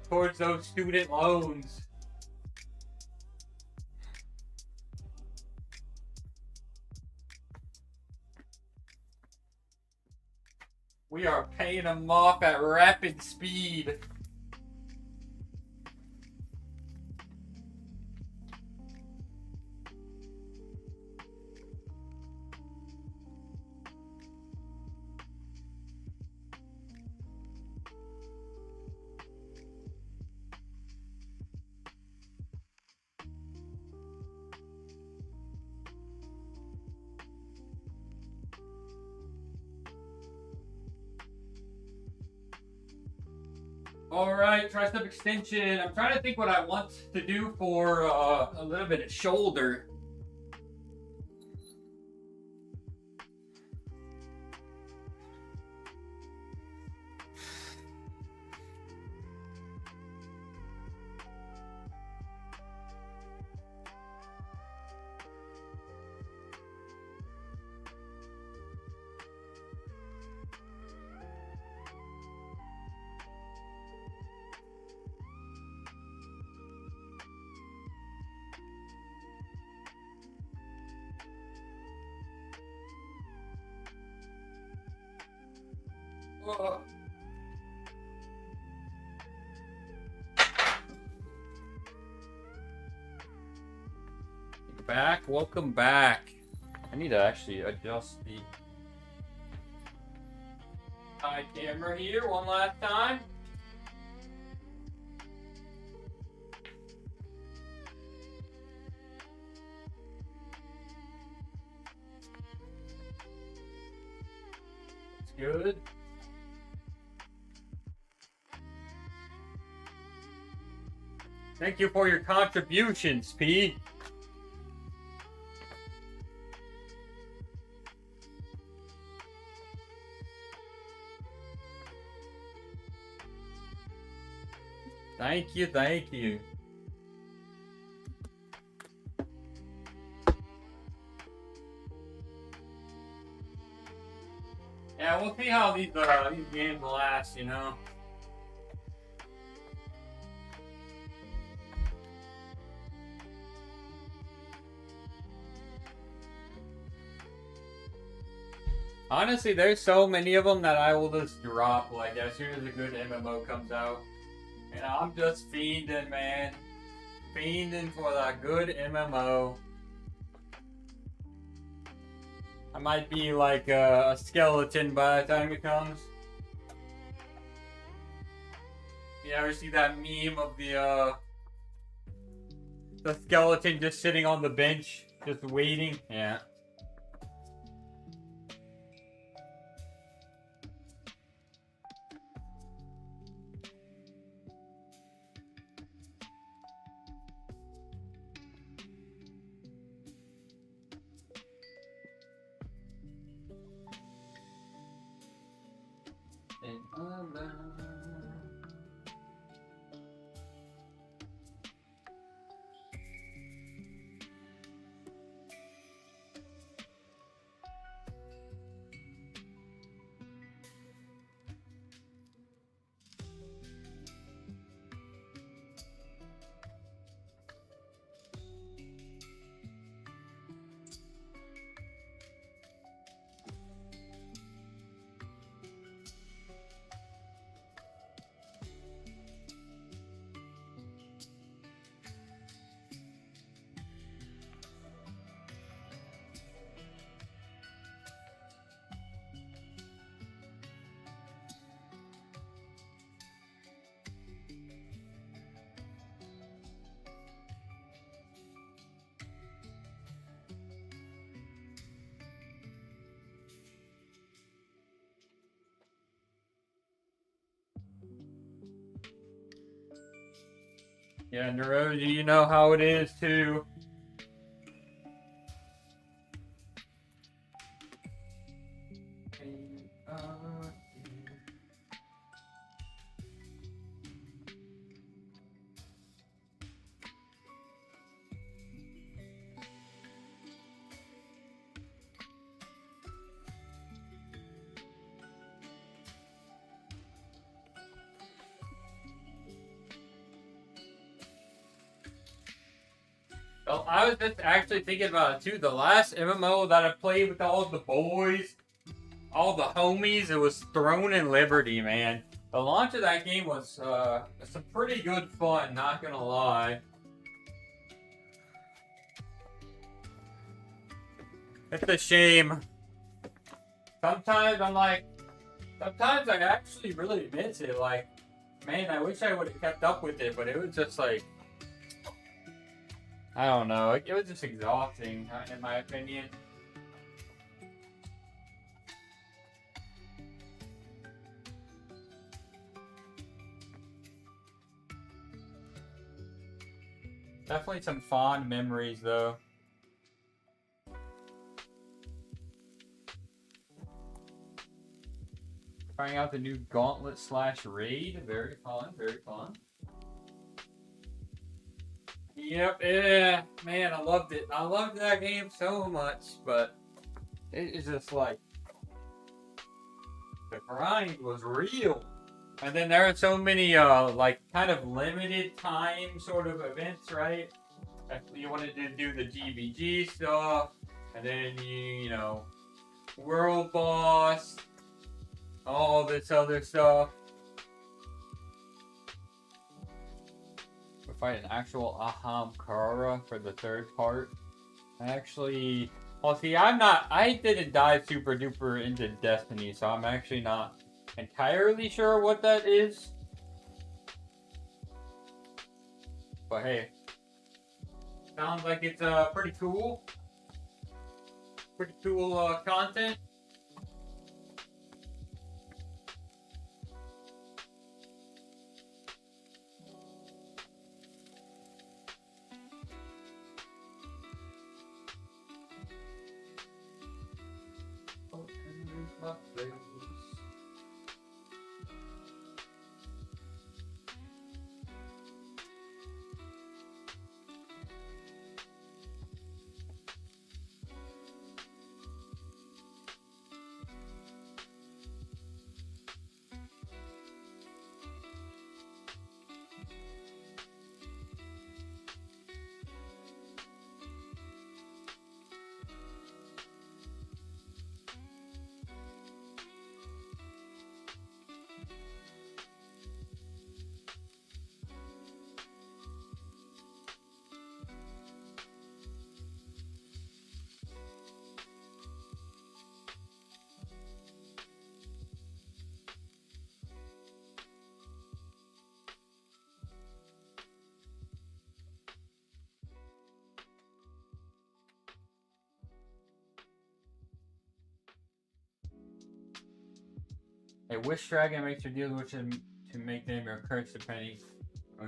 towards those student loans. We are paying them off at rapid speed. Alright, tricep extension. I'm trying to think what I want to do for a little bit of shoulder. Welcome back. I need to actually adjust the side camera here one last time. It's good. Thank you for your contributions, P. Thank you, thank you. Yeah, we'll see how these games last, Honestly, there's so many of them that I will just drop, as soon as a good MMO comes out. And I'm just fiending, man. fiending for that good MMO. I might be like a skeleton by the time it comes. You ever see that meme of the skeleton just sitting on the bench, just waiting? Yeah. Yeah, Neroji, you know how it is too. Well, I was just actually thinking about it too. The last MMO that I played with all the boys, all the homies, it was Throne and Liberty, man. The launch of that game was some pretty good fun, not gonna lie. It's a shame. Sometimes I actually really miss it. Like, man, I wish I would have kept up with it, but it was just like, I don't know. It was just exhausting, in my opinion. Definitely some fond memories, though. Trying out the new Gauntlet / Raid. Very fun, very fun. Yep, yeah, man, I loved it. I loved that game so much, but it is just like the grind was real. And then there are so many like kind of limited time sort of events, right? You wanted to do the GBG stuff, and then you know, World Boss, all this other stuff. Fight an actual Ahamkara for the third part. Actually, well, see, I didn't dive super duper into Destiny, so I'm actually not entirely sure what that is. But hey, sounds like it's pretty cool. Pretty cool content. A wish dragon makes your deal which to make them your curse depending. A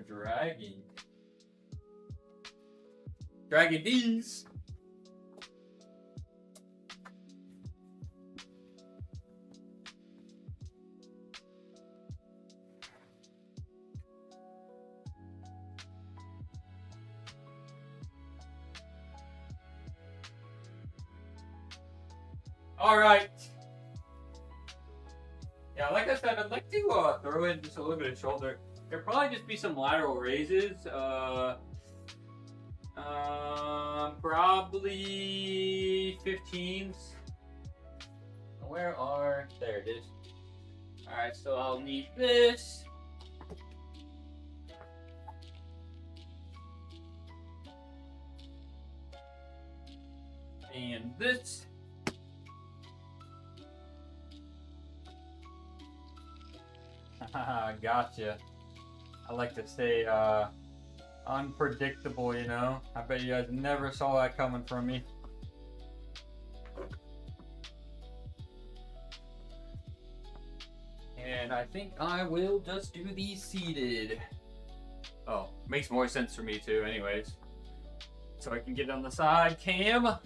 dragon. Dragon D's. All right. Yeah, like I said, I'd like to throw in just a little bit of shoulder. There'd probably just be some lateral raises. Probably 15s. Where are... There it is. Alright, so I'll need this. And this. Haha, gotcha. I like to stay unpredictable, you know? I bet you guys never saw that coming from me. And I think I will just do these seated. Oh, makes more sense for me too, anyways. So I can get on the side cam.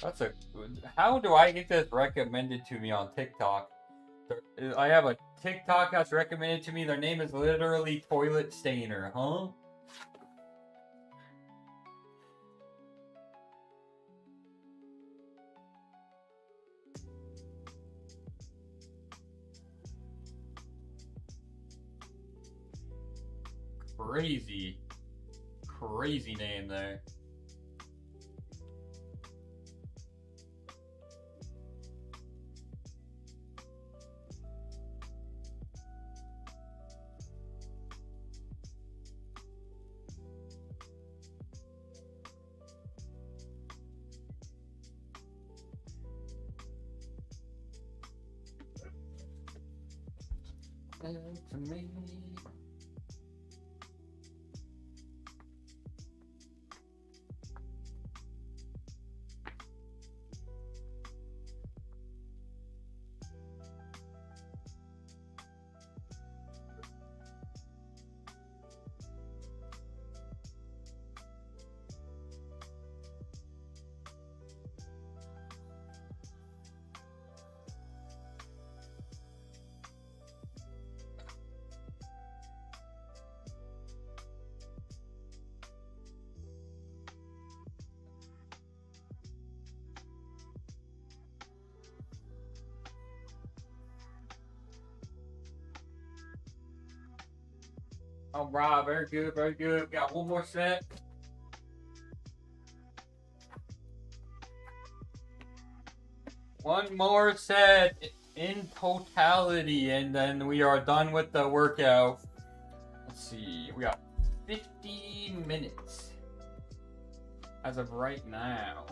That's a... How do I get this recommended to me on TikTok? I have a TikTok that's recommended to me. Their name is literally Toilet Stainer, huh? Crazy name there. To me. All right, very good, very good. Got one more set. One more set in totality, and then we are done with the workout. Let's see, we got 50 minutes as of right now.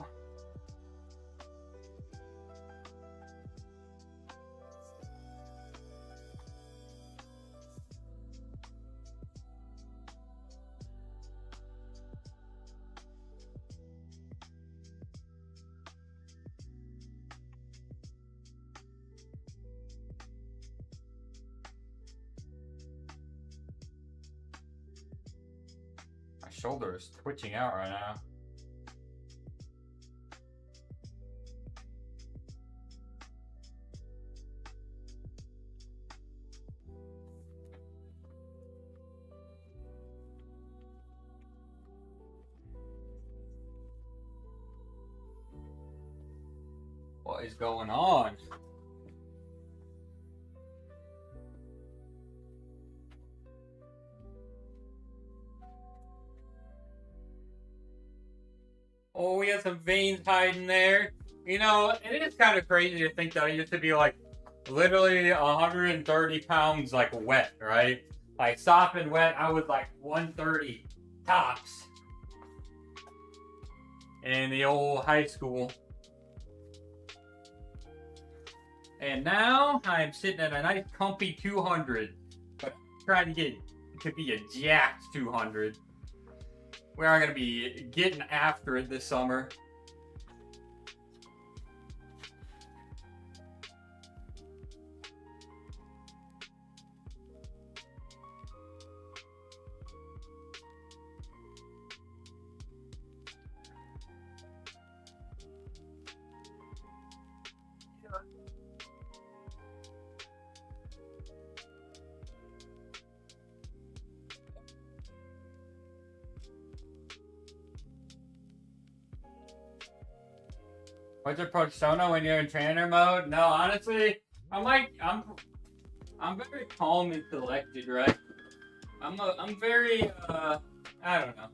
My shoulder is twitching out right now. What is going on? Oh, we have some veins hiding there. You know, it is kind of crazy to think that I used to be like literally 130 pounds like wet, right? Like sopping wet, I was like 130 tops in the old high school. And now I'm sitting at a nice comfy 200, but I'm trying to get to be a jacked 200. We are going to be getting after it this summer. What's your persona when you're in trainer mode? No, honestly, I'm very calm and collected, right? I'm very I don't know.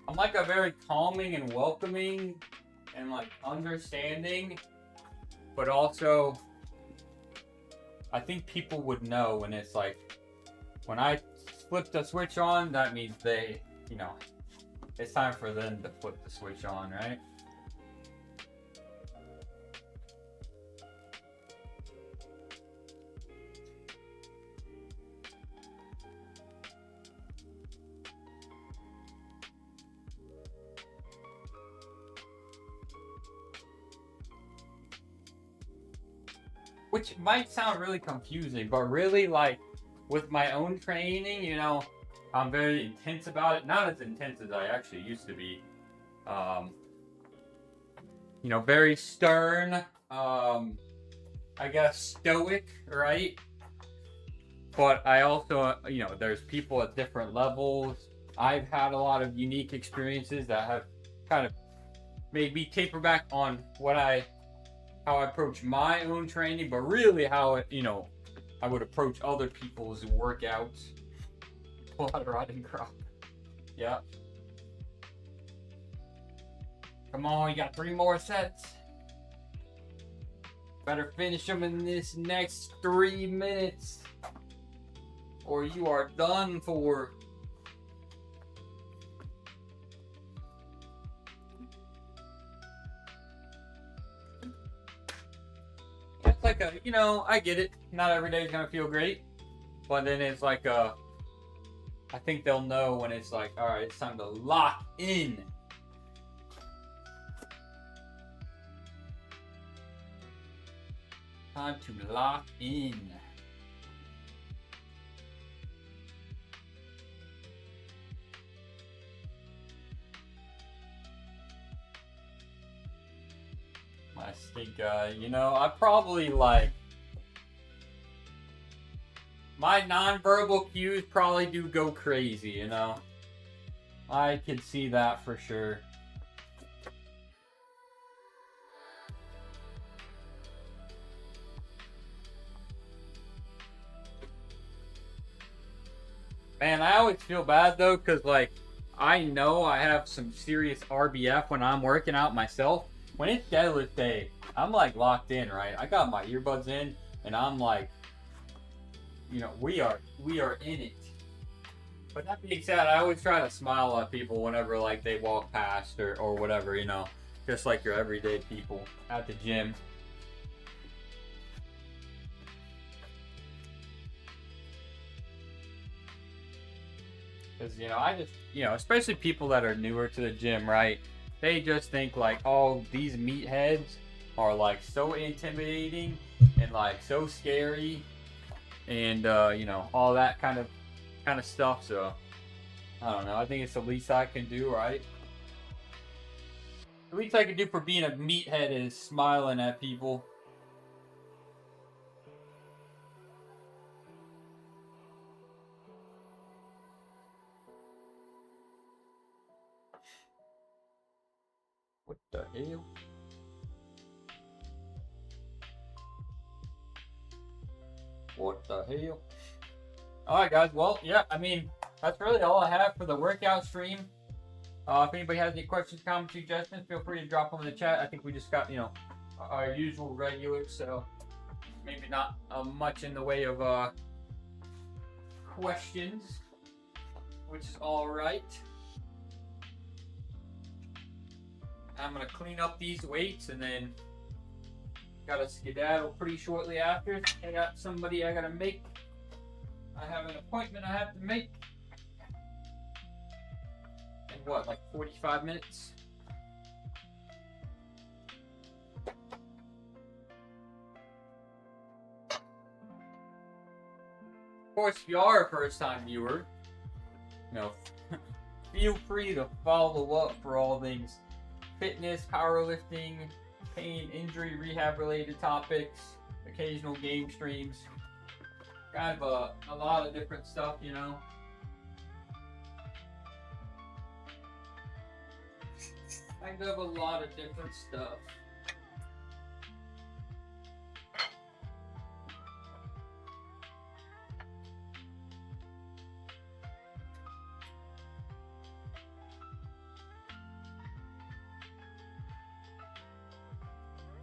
I'm like a very calming and welcoming and like understanding, but also I think people would know when it's like, when I flip the switch on, that means they, you know, it's time for them to flip the switch on, right? Which might sound really confusing, but really, like, with my own training, you know, I'm very intense about it. Not as intense as I actually used to be. You know, very stern. I guess stoic, right? But I also, you know, there's people at different levels. I've had a lot of unique experiences that have kind of made me taper back on how I approach my own training, but really how you know, I would approach other people's workouts. Pull out a riding crop. Yeah. Come on, you got 3 more sets. Better finish them in this next 3 minutes, or you are done for. It's like a, you know, I get it. Not every day is gonna feel great, but then it's like a. I think they'll know when it's like, all right, it's time to lock in. Time to lock in. I think, you know, I probably like. My nonverbal cues probably do go crazy, you know? I could see that for sure. Man, I always feel bad though, because like, I know I have some serious RBF when I'm working out myself. When it's deadlift day, I'm like locked in, right? I got my earbuds in, and I'm like, you know, we are in it. But that being said, I always try to smile at people whenever like they walk past or whatever, you know, just like your everyday people at the gym. Because, you know, I just, you know, especially people that are newer to the gym, right? They just think like, oh, these meatheads are like so intimidating and like so scary, and you know, all that kind of stuff. So I don't know. I think it's the least I can do, right? The least I can do for being a meathead is smiling at people. What the hell? What the hell? Alright, guys. Well, yeah, I mean, that's really all I have for the workout stream. If anybody has any questions, comments, suggestions, feel free to drop them in the chat. I think we just got, our usual regulars, so maybe not much in the way of questions, which is alright. I'm going to clean up these weights and then got to skedaddle pretty shortly after. I got somebody I got to make. I have an appointment I have to make. In what, like 45 minutes? Of course, if you are a first-time viewer, feel free to follow up for all things fitness, powerlifting, pain, injury, rehab-related topics, occasional game streams. Kind of a lot of different stuff, Kind of a lot of different stuff.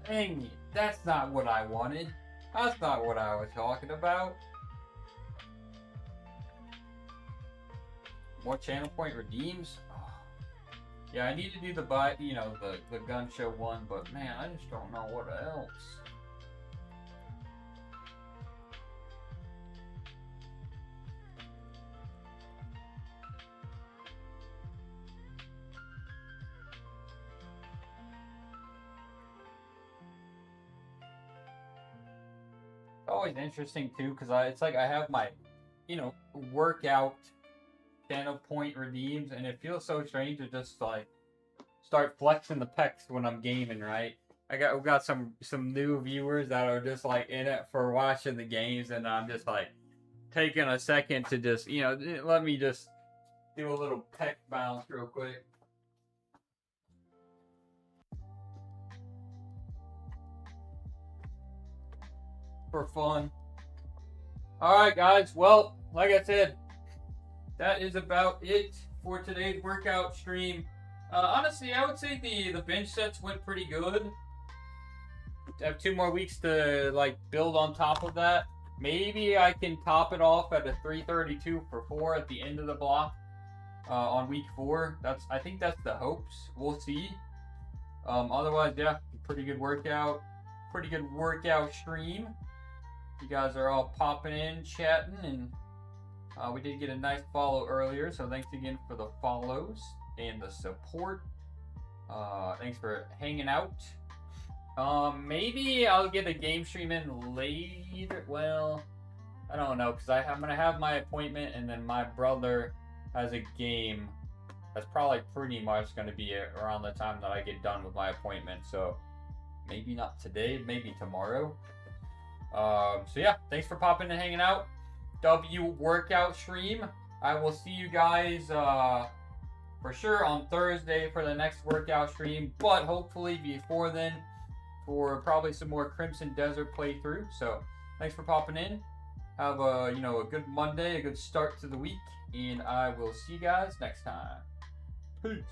Dang it, that's not what I wanted. That's not what I was talking about. More channel point redeems? Oh. Yeah, I need to do the gun show one, but man, I just don't know what else. Always interesting too, because it's like I have my, workout channel point redeems, and it feels so strange to just like start flexing the pecs when I'm gaming, right? We got some new viewers that are just like in it for watching the games, and I'm just like taking a second to just let me just do a little pec bounce real quick. For fun. Alright guys, well, like I said, that is about it for today's workout stream. Honestly, I would say the bench sets went pretty good. I have 2 more weeks to build on top of that. Maybe I can top it off at a 332 for 4 at the end of the block on week 4. I think that's the hopes. We'll see. Otherwise, yeah, pretty good workout stream. You guys are all popping in, chatting, and we did get a nice follow earlier, so thanks again for the follows and the support. Thanks for hanging out. Maybe I'll get a game stream in later. Well, I don't know, because I'm going to have my appointment, and then my brother has a game. That's probably pretty much going to be around the time that I get done with my appointment, so maybe not today, maybe tomorrow. So yeah, thanks for popping and hanging out. W workout stream. I will see you guys for sure on Thursday for the next workout stream, but hopefully before then for probably some more Crimson Desert playthrough. So thanks for popping in. Have a good Monday, a good start to the week, and I will see you guys next time. Peace.